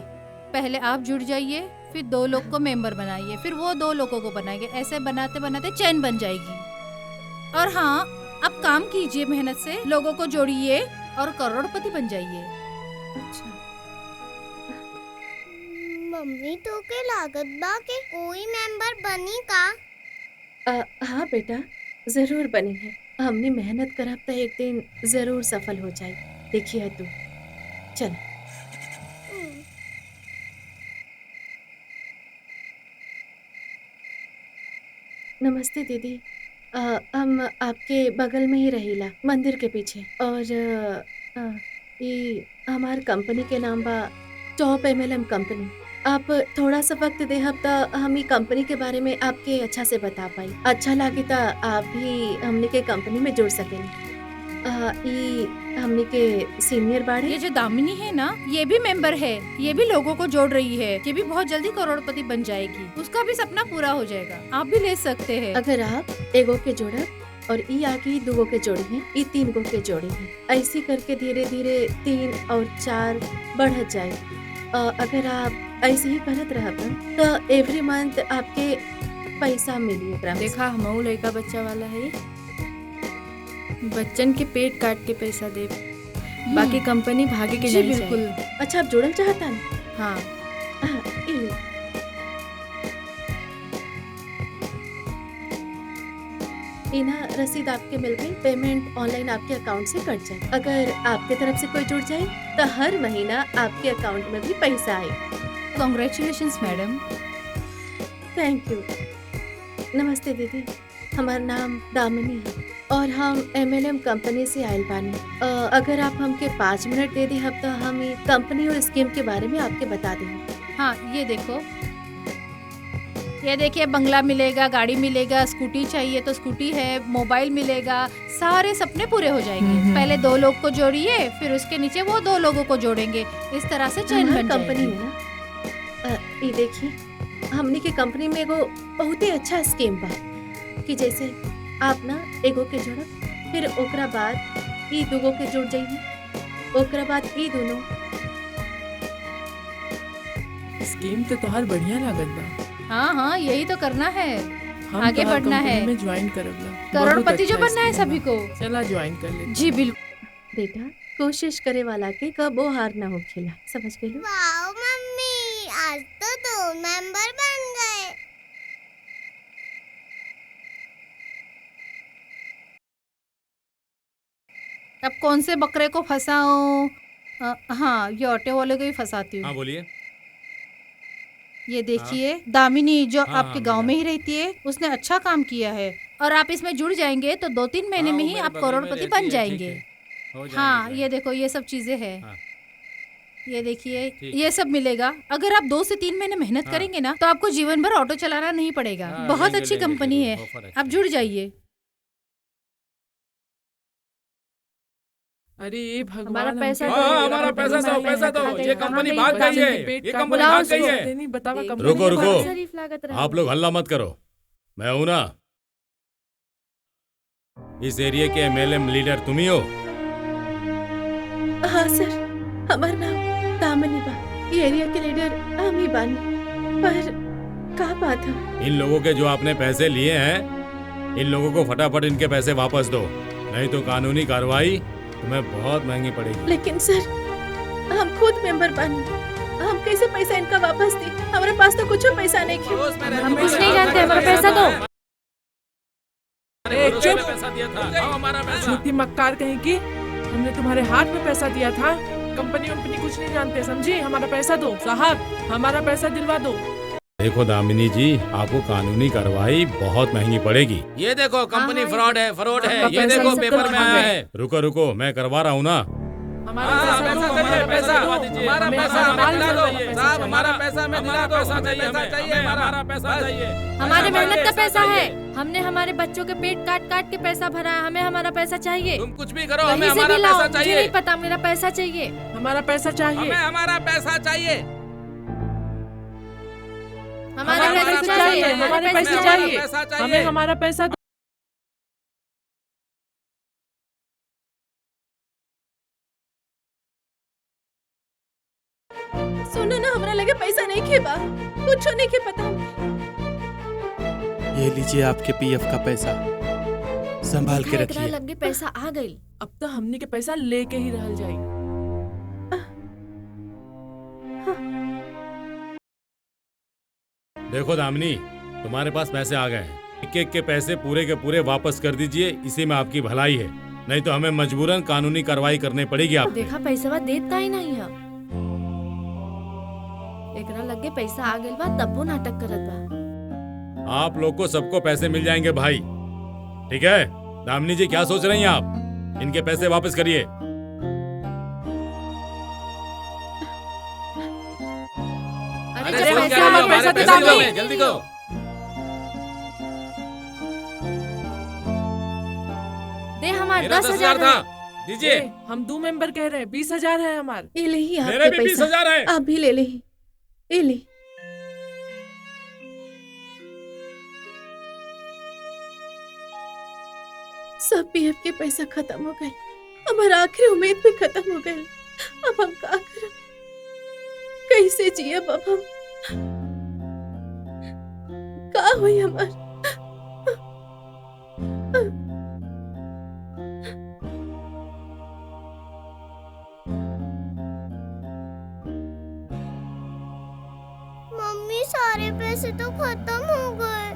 पहले आप जुड़ जाइए, फिर 2 लोग को मेंबर बनाइए, फिर वो 2 लोगों को बनाएंगे। ऐसे बनाते बनाते चैन बन जाएगी। और हाँ, आप काम कीजिए मेहनत से, लोगों को जोड़िए और करोड़पति बन जाइए। अच्छा। मम्मी तो के लागत बा के कोई मेंबर बनी का? हाँ बेटा, जरूर बनी है। हमने मेहनत करब तो एक दिन जरूर सफल हो जाए। देखिए तू, चल। नमस्ते दीदी। हम आपके बगल में ही रहीला, मंदिर के पीछे। और ये हमार कंपनी के नाम बा टॉप MLM कंपनी। आप थोड़ा सा वक्त देहब तो हम ये कंपनी के बारे में आपके अच्छा से बता पाई। अच्छा लगे तो आप भी हमने के कंपनी में जुड़ सकेंगे। ये हमने के सीनियर बाड़े। ये जो दामिनी है ना, ये भी मेंबर है, ये भी लोगों को जोड़ रही है। ये भी बहुत जल्दी करोड़पति बन जाएगी, उसका भी सपना पूरा हो जाएगा। आप भी ले सकते हैं। अगर आप एगो के जोड़ब और ई आगे 2 के जोड़ी हैं, ई 3 के जोड़ी हैं, ऐसी करके धीरे धीरे 3 और 4 बढ़ जाए। अगर आप ऐसे ही करत रहब तो एवरी मंथ आपके पैसा मिली। देखा, हमहू लड़का बच्चा वाला है, बच्चन के पेट काट के पैसा दे, बाकी कंपनी भागे के जी नहीं बिल्कुल। चाहिए। अच्छा, आप जुड़ल चाहता है? हाँ। इना रसीद आपके मिल गई। पेमेंट ऑनलाइन आपके अकाउंट से कट जाए। अगर आपके तरफ से कोई जुड़ जाए तो हर महीना आपके अकाउंट में भी पैसा आए। Congratulations madam. Thank you. नमस्ते दीदी, हमारा नाम दामिनी है और हम MLM कंपनी से आयल बानी। अगर आप हमके 5 मिनट दे दी हब तो हम ये कंपनी और स्कीम के बारे में आपके बता देंगे। हाँ, ये देखो, ये देखिए, बंगला मिलेगा, गाड़ी मिलेगा, स्कूटी चाहिए तो स्कूटी है, मोबाइल मिलेगा, सारे सपने पूरे हो जाएंगे। पहले 2 लोग को जोड़िए, फिर उसके नीचे वो 2 लोगों को जोड़ेंगे। इस तरह से चैन बन कंपनी जाएगी। में ना, ये देखिए, हमने के कंपनी में एगो बहुत ही अच्छा स्कीम बा कि जैसे आप ना एगो के जोड़ब, फिर ओकरा बाद ई 2 के जुड़ जाइए, ओकरा बाद ई दोनों। स्कीम तो तोहार बढ़िया लागत बा। हाँ हाँ, यही तो करना है, हम आगे तोहार बढ़ना कंपनी है, में ज्वाइन करबला। करोड़पति जो बहुत बनना है अच्छा सभी को। स्कीम बा। चला ज्वाइन कर ले। जी बिल्कुल। बेटा, कोशिश करे वाला के कबो हार ना होखेला, समझ गए? वाओ मम्मी, आज तो 2 मेंबर बन गए। अब कौन से बकरे को फंसाऊं? हाँ, ये ऑटो वाले को ही फंसाती हूँ। हाँ बोलिए। ये देखिए, दामिनी जो हाँ, आपके गांव में ही रहती है, उसने अच्छा काम किया है और आप इसमें जुड़ जाएंगे तो 2-3 महीने हाँ, में वो ही मेरे आप बगल में करोड़पति रहती बन है, ठीक जाएंगे। है, हो जाएंगे हाँ, ज्वाइन। ये देखो, ये सब चीजें हैं। हाँ। ये देखिए, ठीक। ये सब मिलेगा। अगर आप 2 से 3 महीने मेहनत हाँ। करेंगे ना, तो आपको जीवन भर ऑटो चलाना नहीं पड़ेगा। हाँ, बहुत लेंगे, अच्छी लेंगे, कंपनी जरूर, है, ऑफर अच्छी आप जुड़ जाइए। अरे ये भगवान, हमारा पैसा हमके दो, तो हमारा मेरा पैसा कंपनी दो, में पैसा है, दो, खाता ये है, कंपनी कहाँ भाग गई? गई है, पेट ये काट कंपनी बुलाओ भाग गई उसको। है। नहीं, बतावा, देख, कंपनी रुको, में रुको। बात- शरीफ लागत रहा। आप लोग हल्ला मत करो, मैं हूं ना। इस एरिया के एमएलए लीडर तुम ही हो? हाँ सर, हमार नाम दामिनी बा। ये एरिया के लीडर हम ही बानी। पर का बात है? इन लोगों के जो आपने पैसे लिए हैं, इन लोगों को फटाफट इनके पैसे वापस दो, नहीं तो कानूनी कार्रवाई तुम्हें बहुत महंगी पड़ेगी। लेकिन सर, हम खुद मेंबर बानी, हम कैसे पैसा इनका वापस दे? हमारे पास तो कुछ पैसा नहीं है। हम कुछ नहीं जानते, हमारा पैसा दो। चुप! झूठी मक्कार कहेगी। हमने तुम्हारे हाथ में पैसा दिया था। कंपनी कुछ नहीं जानते, समझी? हमारा पैसा दो साहब, हमारा पैसा दिलवा दो। देखो दामिनी जी, आपको कानूनी कार्रवाई बहुत महंगी पड़ेगी। ये देखो कंपनी फ्रॉड है, फ्रॉड है। ये देखो पेपर में आया है। रुको रुको, मैं करवा रहा हूँ ना। हमारा पैसा चाहिए। हमारे मेहनत का पैसा है। हमने हमारे बच्चों के पेट काट काट के पैसा भरा है। हमें हमारा पैसा चाहिए। तुम कुछ भी करो, हमें हमारा पैसा चाहिए। नहीं पता, मेरा पैसा चाहिए। हमारा पैसा चाहिए। हमें हमारा पैसा चाहिए। हमारा पैसा चाहिए। हमारे पैसा चाहिए। हमें हमारा पैसा। सुनो ना, हमरा लगे पैसा नहीं खेबा, कुछ नहीं के पता। ये लीजिए आपके पीएफ का पैसा, संभाल के रखिए। लगे पैसा आ गई। अब तो हमने के पैसा लेके ही रह जाए। देखो दामिनी, तुम्हारे पास पैसे आ गए हैं। एक के पैसे पूरे के पूरे वापस कर दीजिए, इसी में आपकी भलाई है। नहीं तो हमें मजबूरन कानूनी कार्रवाई करनी पड़ेगी। आप देखा पैसा देता ही नहीं है। एकरा लगे पैसा आ गइल बा, तब वो नाटक करत बा। आप लोग को सबको पैसे मिल जाएंगे भाई, ठीक है? दामिनी जी, क्या सोच रही हैं आप? इनके पैसे वापस करिए। जल्दी करो। दे हमारे 10,000 था, दीजिए। हम 2 मेंबर कह रहे हैं, 20,000 है हमारे। ये ले ही मेरे भी 20,000 है। आप भी ले ले। ये ले। सब पीएफ के पैसा खत्म हो गए, हमारा आखिरी उम्मीद भी खत्म हो गई। अब हम क्या करें? कैसे जिए अब हम? का हुई हमार? मम्मी, सारे पैसे तो खत्म हो गए।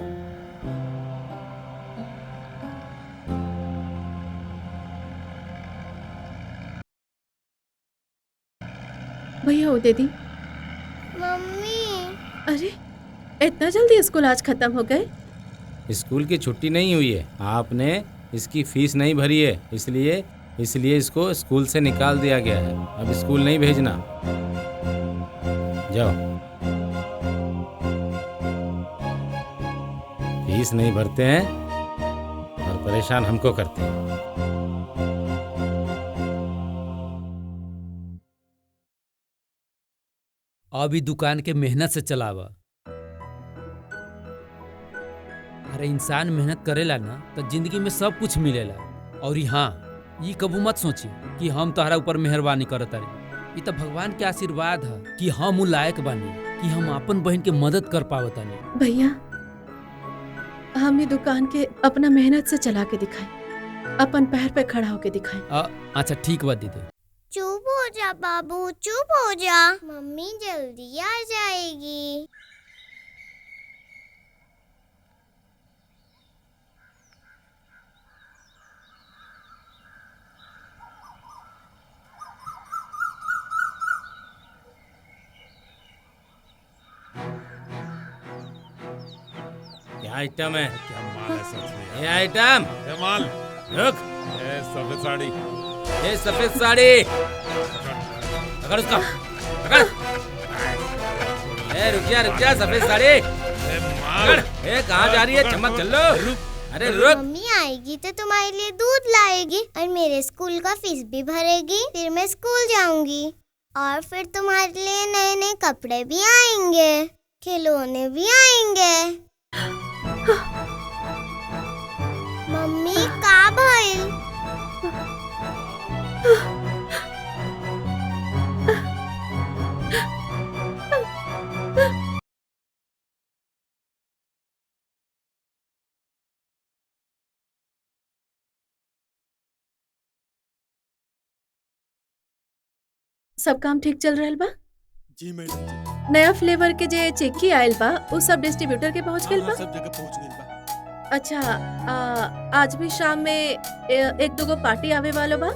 भैया वो दे दी। मम्मी, अरे इतना जल्दी स्कूल आज खत्म हो गए? स्कूल की छुट्टी नहीं हुई है, आपने इसकी फीस नहीं भरी है, इसलिए इसको स्कूल से निकाल दिया गया है। अब स्कूल नहीं भेजना, जाओ। फीस नहीं भरते हैं और परेशान हमको करते हैं। अभी दुकान के मेहनत से चलावा। अरे इंसान मेहनत करेला ना तो जिंदगी में सब कुछ मिलेला। और हाँ, ये कबू मत सोची कि हम तोहरा ऊपर मेहरबानी करत तारी। ये तो भगवान के आशीर्वाद है कि हम उ लायक बानी कि हम अपन बहन के मदद कर पावतानी। भैया, हम ये दुकान के अपना मेहनत से चला के दिखाए, अपन पैर पे खड़ा होके दिखाए। अच्छा ठीक बात दीदी। चुप हो जा बाबू, चुप हो जा। मम्मी जल्दी आ जाएगी। क्या आइटम है? क्या माल है सच में? ये आइटम क्या माल? रुक। ये सफेद साड़ी। ये सफेद साड़ी पकड़ उसका, पकड़। रुक जा सफेद साड़ी पकड़। कहाँ जा रही है? चमक चल लो। अरे रुक। मम्मी आएगी तो तुम्हारे लिए दूध लाएगी और मेरे स्कूल का फीस भी भरेगी। फिर मैं स्कूल जाऊंगी और फिर तुम्हारे लिए नए नए कपड़े भी आएंगे, खिलौने भी आएंगे। मम्मी का भइल? सब काम ठीक चल रहल बा? जी मैडम जी। नया फ्लेवर के जे चिक्की आयल बा उ सब डिस्ट्रीब्यूटर के पहुंच गइल बा? सब जगह पहुंच गइल बा। अच्छा, आज भी शाम में एक दुगो पार्टी आवे वाला बा,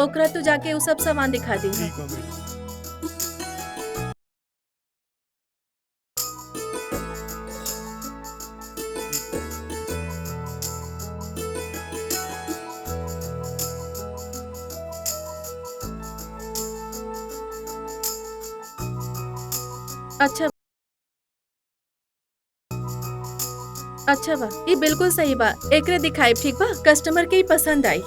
ओकरा तू जाके उ सब सामान दिखा दी। ठीक बा मैडम। अच्छा बा, ये बिल्कुल सही बा। एकरे दिखाई ठीक बा, कस्टमर के ही पसंद आई।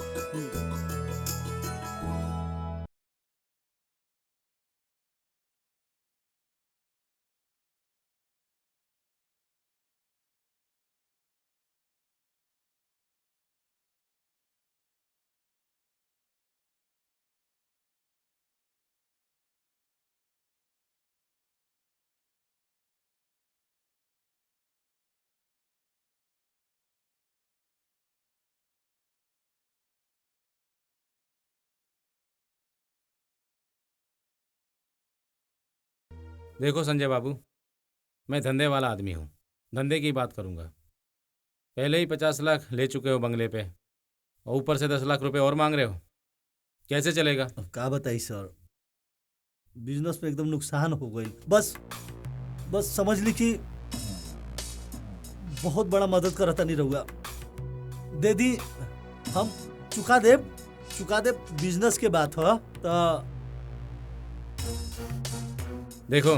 देखो संजय बाबू, मैं धंधे वाला आदमी हूँ, धंधे की बात करूँगा। पहले ही 50 लाख ले चुके हो बंगले पे और ऊपर से 10 लाख रुपए और मांग रहे हो, कैसे चलेगा? अब क्या बताई सर, बिजनेस में एकदम नुकसान हो गई। बस समझ ली कि बहुत बड़ा मदद करता नहीं रहुआ। दे दी, हम चुका दे बिजनेस के बात हो तो। देखो,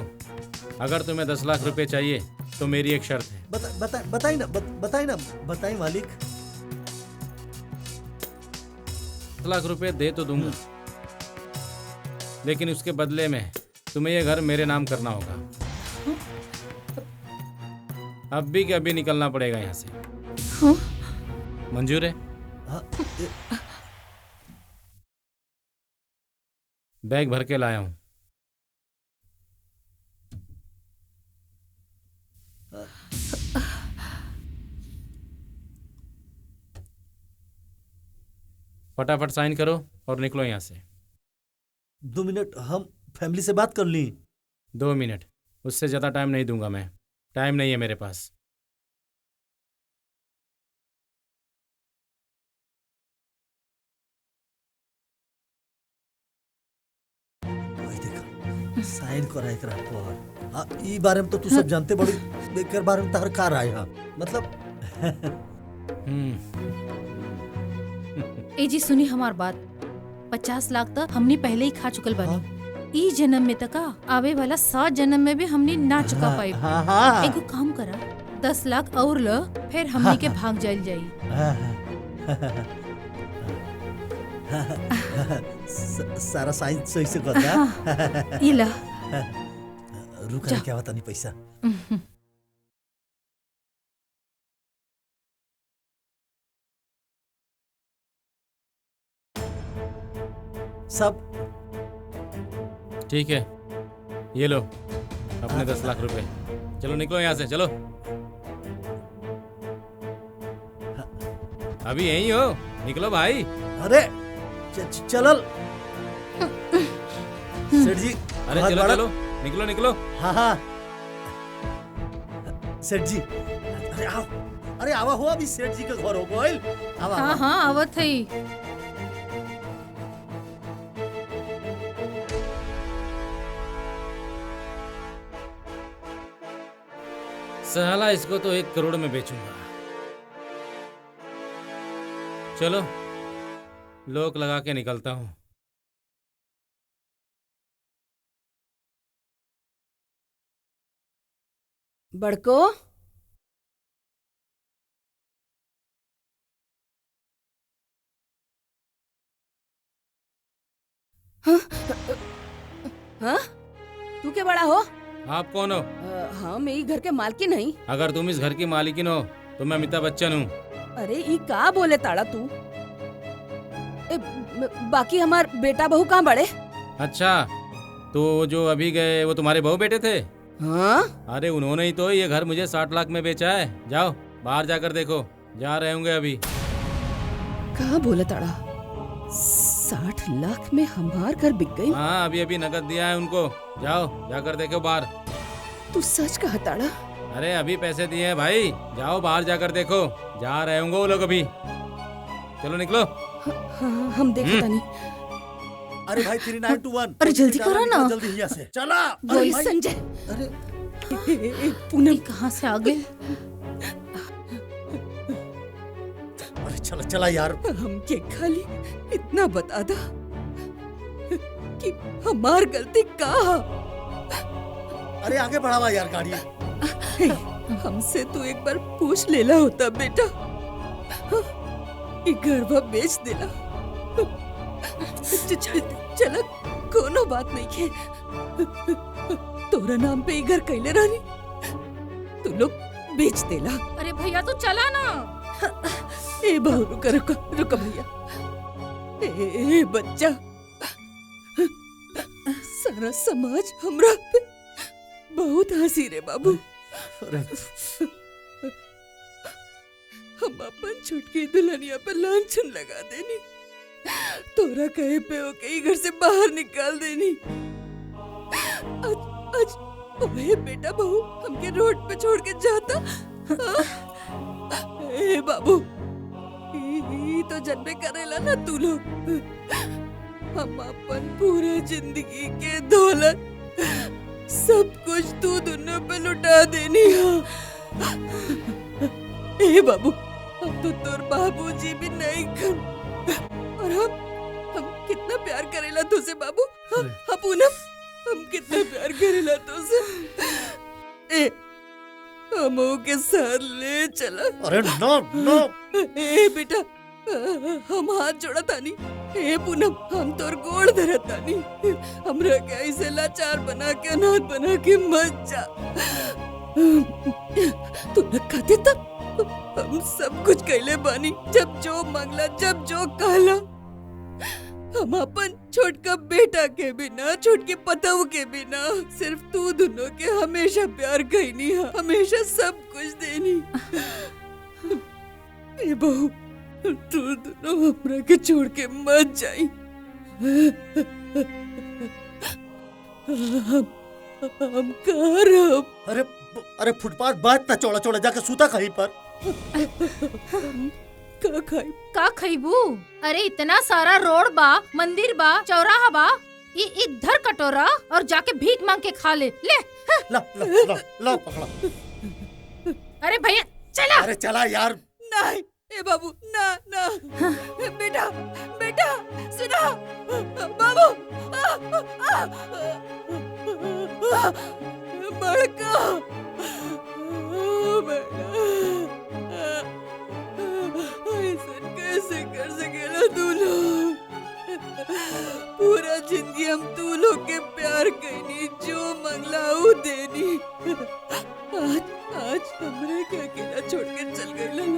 अगर तुम्हें 10 लाख रुपए चाहिए तो मेरी एक शर्त है। बताई मालिक। 10 लाख रुपए दे तो दूंगा, लेकिन उसके बदले में तुम्हें ये घर मेरे नाम करना होगा। अभी के अभी निकलना पड़ेगा यहाँ से। मंजूर है? बैग भर के लाया हूँ। फटाफट साइन करो और निकलो यहाँ से। 2 मिनट, हम फैमिली से बात कर ली। 2 मिनट, उससे ज़्यादा टाइम नहीं दूंगा मैं, टाइम नहीं है मेरे पास। साइन करा एक रात पर। ई बारे में तो तू सब जानते बड़ी, बेकर बारे में तार कार आया मतलब। ए जी सुनी हमार बात, 50 लाख तक हमने पहले ही खा चुकल बानी। ई जन्म में तक आवे वाला 7 जन्म में भी हमने ना चुका पाई। एगो काम करा, 10 लाख और ल, फिर हमने के भाग जाइल जाई। सारा साइन सही से करता। इला रुका, क्या बता नहीं पैसा। सब ठीक है, ये लो अपने 10 लाख रुपए। चलो निकलो यहाँ से, चलो। अभी यहीं हो, निकलो भाई। अरे चलल सेठ जी। अरे चलो चलो, निकलो निकलो। हाँ सेठ जी, अरे आवा हो, अभी सेठ जी का घर हो गइल। हाँ आवत है। साला इसको तो 1 करोड़ में बेचूंगा। चलो लोक लगा के निकलता हूँ। बड़को, हाँ? तू क्या बड़ा हो? आप कौन हो? हम यही घर के मालकिन नहीं। अगर तुम इस घर की मालिकिन हो तो मैं अमिताभ बच्चन हूँ। अरे ई का बोले ताड़ा तू? बाकी हमार बेटा बहू कहाँ बड़े? अच्छा, तो जो अभी गए वो तुम्हारे बहू बेटे थे? हाँ? अरे उन्होंने ही तो ये घर मुझे 60 लाख में बेचा है। जाओ बाहर जाकर देखो, जा रहे होंगे अभी। कहाँ बोले ताड़ा? 60 लाख में हमार घर बिक गई? हाँ, अभी अभी नकद दिया है उनको। जाओ जाकर देखो बाहर। तू सच कहा ताड़ा? अरे अभी पैसे दिए हैं भाई, जाओ बाहर जाकर देखो। जा रहे होंगे वो लोग अभी। चलो निकलो। हाँ, हम देखा नहीं। अरे भाई 3921। अरे जल्दी करो ना। जल्दी यहाँ से चला। वही संजय। अरे पूनम कहाँ से आ गए? अरे चला चला यार। हमके खाली इतना बता दा कि हमार गलती का? अरे आगे बढ़ावा यार गाड़ी। हमसे तू एक बार पूछ लेला होता बेटा। ये घरवा बेच देला। चला कोनो बात नहीं है। तोरा नाम पे ये घर कैले रहनी, तू लोग बेच देला। अरे भैया तू चला ना। ए बहू रुका रुका रुका भैया। ए बच्चा, सारा समाज हमरा पे बहुत हंसी रे बाबू। हम अपन छुटकी दुल्हनिया पे लांछन लगा देनी, तोरा कहे पे ओके घर से बाहर निकाल देनी। आज ओए बेटा बहू हमके रोड पे छोड़ के जाता। ए बाबू, ई तो जन्मे करेला ना तू लोग। हम अपन पूरा जिंदगी के दौलत सब कुछ तू दोनों पे लुटा देनी है। ए बाबू, अब तो तोर बाबूजी भी नहीं खन, और हम कितना प्यार करेला तुझसे बाबू। हाँ पूनम, हम कितना प्यार करेला तुझसे। ए हमो के साथ ले चला। अरे नो नो। ए बेटा, हम हाथ जोड़ा तानी। ए पूनम, हम तोर गोड़ धरत तानी। हमरा के ऐसे लाचार बना के अनाथ बना के मत जा। तू न खाते तब हम सब कुछ कैले बानी। जब जो मांगला, जब जो कहला, हम अपन छोटका बेटा के बिना, छोटके पतव के बिना, सिर्फ तू दोनों के हमेशा प्यार कहनी है, हमेशा सब कुछ देनी। ए बहू, तू दोनों हमरा के छोड़ के मत जाई। हम कहाँ रहो? अरे फुटपाथ बात ना चौड़ा चौड़ा जाके सूता कहीं पर। का खाइबू? अरे इतना सारा रोड बा, मंदिर बा, चौराहा बा, ये इधर कटोरा और जाके भीख मांग के खा ले। ले ला ला ला ला पकड़ा। अरे भैया चला। अरे चला यार। नहीं ए बाबू, ना ना। बेटा बेटा सुना बाबू। बड़का कैसे कर सकेला तू लोग? पूरा जिंदगी हम तू लोग के प्यार कहनी, जो मंगला वो देनी। आज हमरे के अकेला छोड़ के चल गए लोग।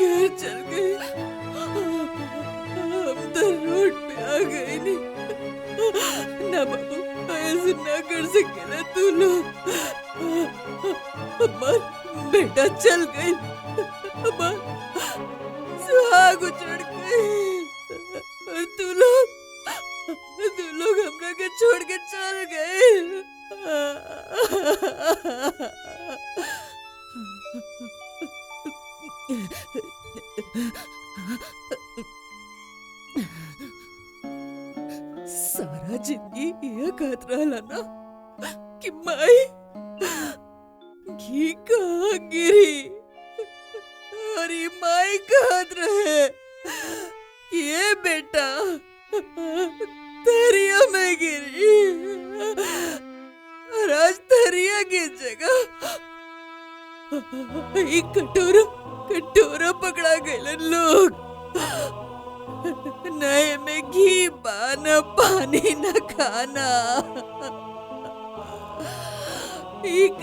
घर चल गए, हम तो रोड पे आ गए नहीं। ना बाबू, ऐसे ना कर सकेला तू लोग। हमार बेटा चल गई, हमार सुहाग उजड़ गई, और तू लोग हमरा के छोड़ के चल गए। सारा जिंदगी ये कहत रहला ना कि माई घी कहाँ गिरी, और ये माई कहत रहे कि ये बेटा थरिया में गिरी, और आज थरिया की जगह एक कटोरा पकड़ा गए लोग। नए में घी बा, न पानी न खाना।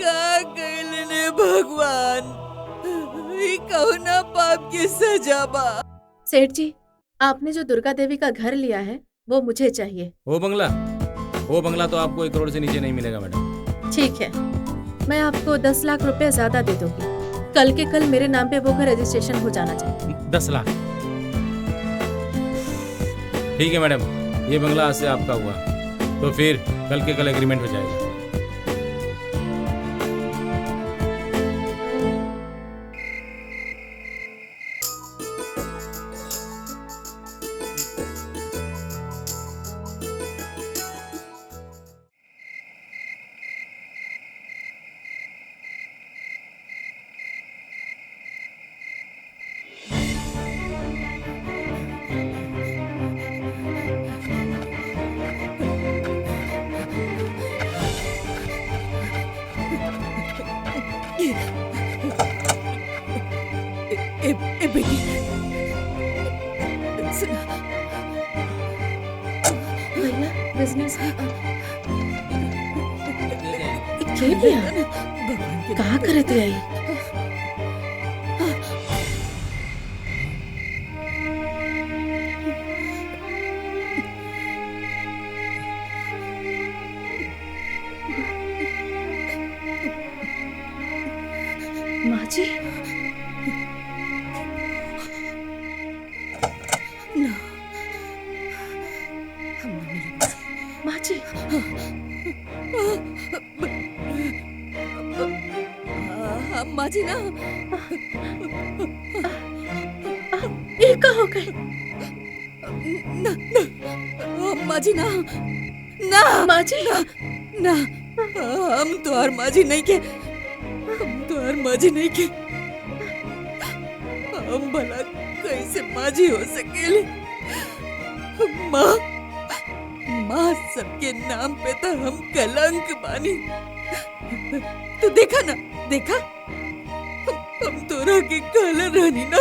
का गइल ने भगवान। ई कहुना पाप की सजा बा। सेठ जी, आपने जो दुर्गा देवी का घर लिया है वो मुझे चाहिए। वो बंगला तो आपको 1 करोड़ से नीचे नहीं मिलेगा मैडम। ठीक है, मैं आपको 10 लाख रुपए ज्यादा दे दूंगी। कल के कल मेरे नाम पे वो घर रजिस्ट्रेशन हो जाना चाहिए। 10 लाख? ठीक है मैडम, ये बंगला आज से आपका हुआ, तो फिर कल के कल एग्रीमेंट हो जाएगा। ए बेटी सुना, भैया बिजनेस के लिया कहाँ करे थे आई? माँ जी ना, माँ जी माँ जी ना, ये कहाँ हो गए? ना माँ जी ना, ना माँ जी ना, हम तो हर माँ जी नहीं के, हम तो हर माँ जी नहीं के, हम भला कैसे माँ जी हो सकेली? माँ सबके नाम पे तो हम कलंक बानी। तो देखा ना, देखा हम तोरा के कहले रहनी ना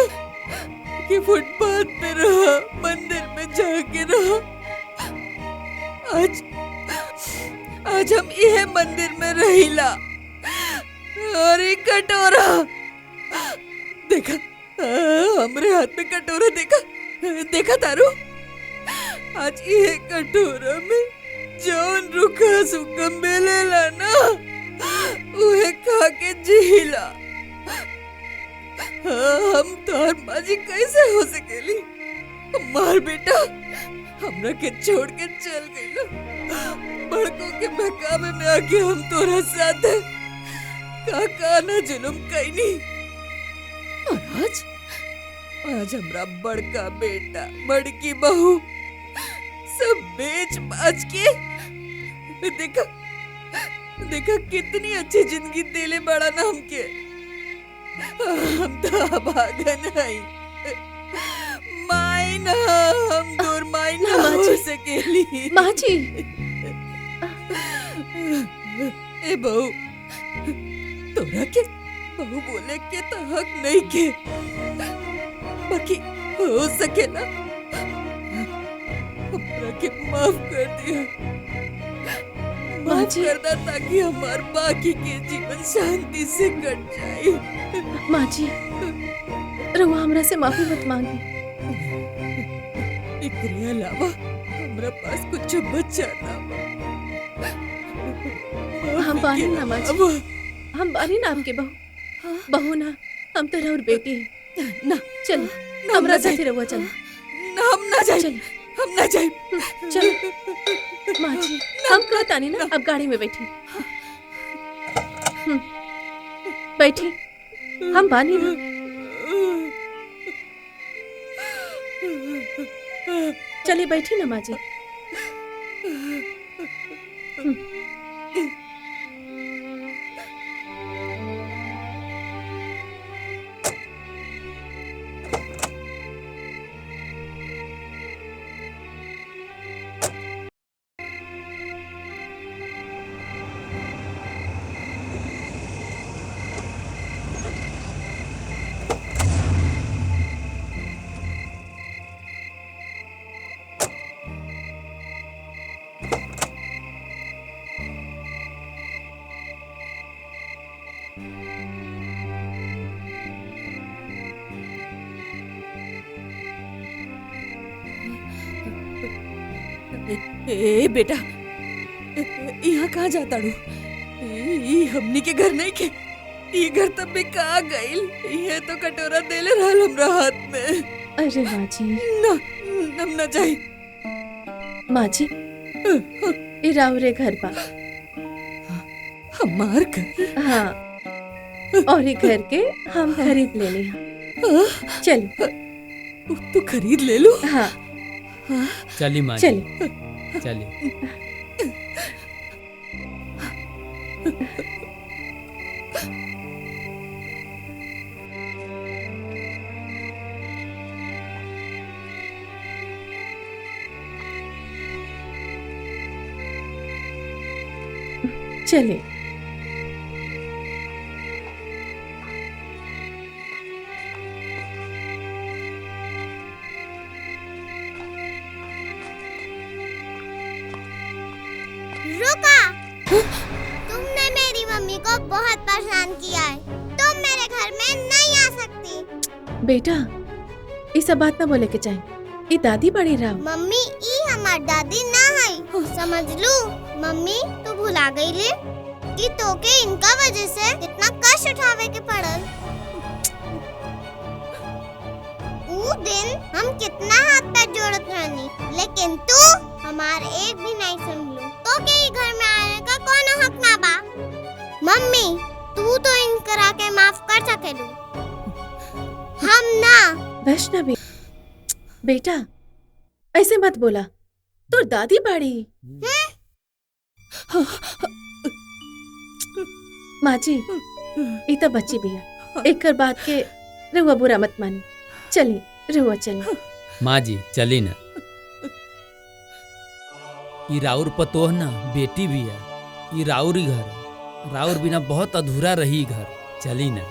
कि फुटपाथ पे रहा, मंदिर में जाके रहा। आज हम यह मंदिर में रहिला और एक कटोरा देखा, हमरे हाथ में कटोरा देखा, देखा तारू? आज ये कटोरा में जौन रुखा सुखा मिलेला ना उहे खा के जीला। हम तोहर माजी कैसे हो सकेली? मार बेटा हमरा के छोड़ के चल गई, बड़कों के बहकावे में आके हम तोरा साथ का ना जुलुम कैनी। और आज हमरा बड़का बेटा बड़की बहू सब बेच बाच के देखा कितनी अच्छी जिंदगी देले बड़ा ना हमके। हम तो भागन आई माई ना, हम दूर माई ना हो सकेली। माँ जी ए बहू, तोरा के बहू बोले के तो हक नहीं के, बाकी हो सके ना हमरा के माफ कर दिया, माफ कर दा ताकि हमार बाकी के जीवन शांति से कट जाए। माँ जी रउआ हमरा से माफी मत मांगी। एकरे अलावा हमरा पास कुछ बचा ना। हम बानी ना माँ जी, हम बानी ना आपके बहू ना, हम तो और बेटी ना। चल हमरा साथे रहुआ, चल ना, हम ना जाए, हम ना जाए। चल माँ जी, हम कहता नहीं ना, अब गाड़ी में बैठी बैठी, हम बानी ना। चलिए बैठी ना माँ जी। ए बेटा, यहाँ कहाँ जाता रू? हमनी के घर नहीं के, ये घर तब भी कहाँ गइल? ये तो कटोरा देले रहल हमरा हाथ में। अरे माँ जी, ना हम ना जाए। माँ जी, ये राउरे घर बा। हमार घर? हाँ, और ये घर के हम खरीद लेने हैं। चलो। तू खरीद ले लो? हाँ। चली माँ जी, चली। चली। चले। रुका! तुमने मेरी मम्मी को बहुत परेशान किया है। तुम मेरे घर में नहीं आ सकती। बेटा, ये सब बात ना बोले के चाहिए। ये दादी बड़ी राव। मम्मी, ई हमार दादी ना है, समझ लू। मम्मी, तू भुला गई ले कि तोके इनका वजह से कितना कष्ट उठावे के पड़ल। वो दिन हम कितना हाथ पैर जोड़त रहनी, लेकिन तू हमार एक भी नहीं सुन लू। तो के घर में आने का कौन हक ना बा? मम्मी, तू तो इनकरा के माफ कर सकेलू, हम ना। वैष्णवी, बेटा ऐसे मत बोला। तोर दादी बाड़ी। माँ जी, ये तो बच्ची भी है। एक कर बात के रहुआ बुरा मत मानी। चली रहुआ, चली। माँ जी चली ना। ई राउर पतोह ना बेटी भी है। ई राउर ही घर है। राउर बिना बहुत अधूरा रही घर। चली ना।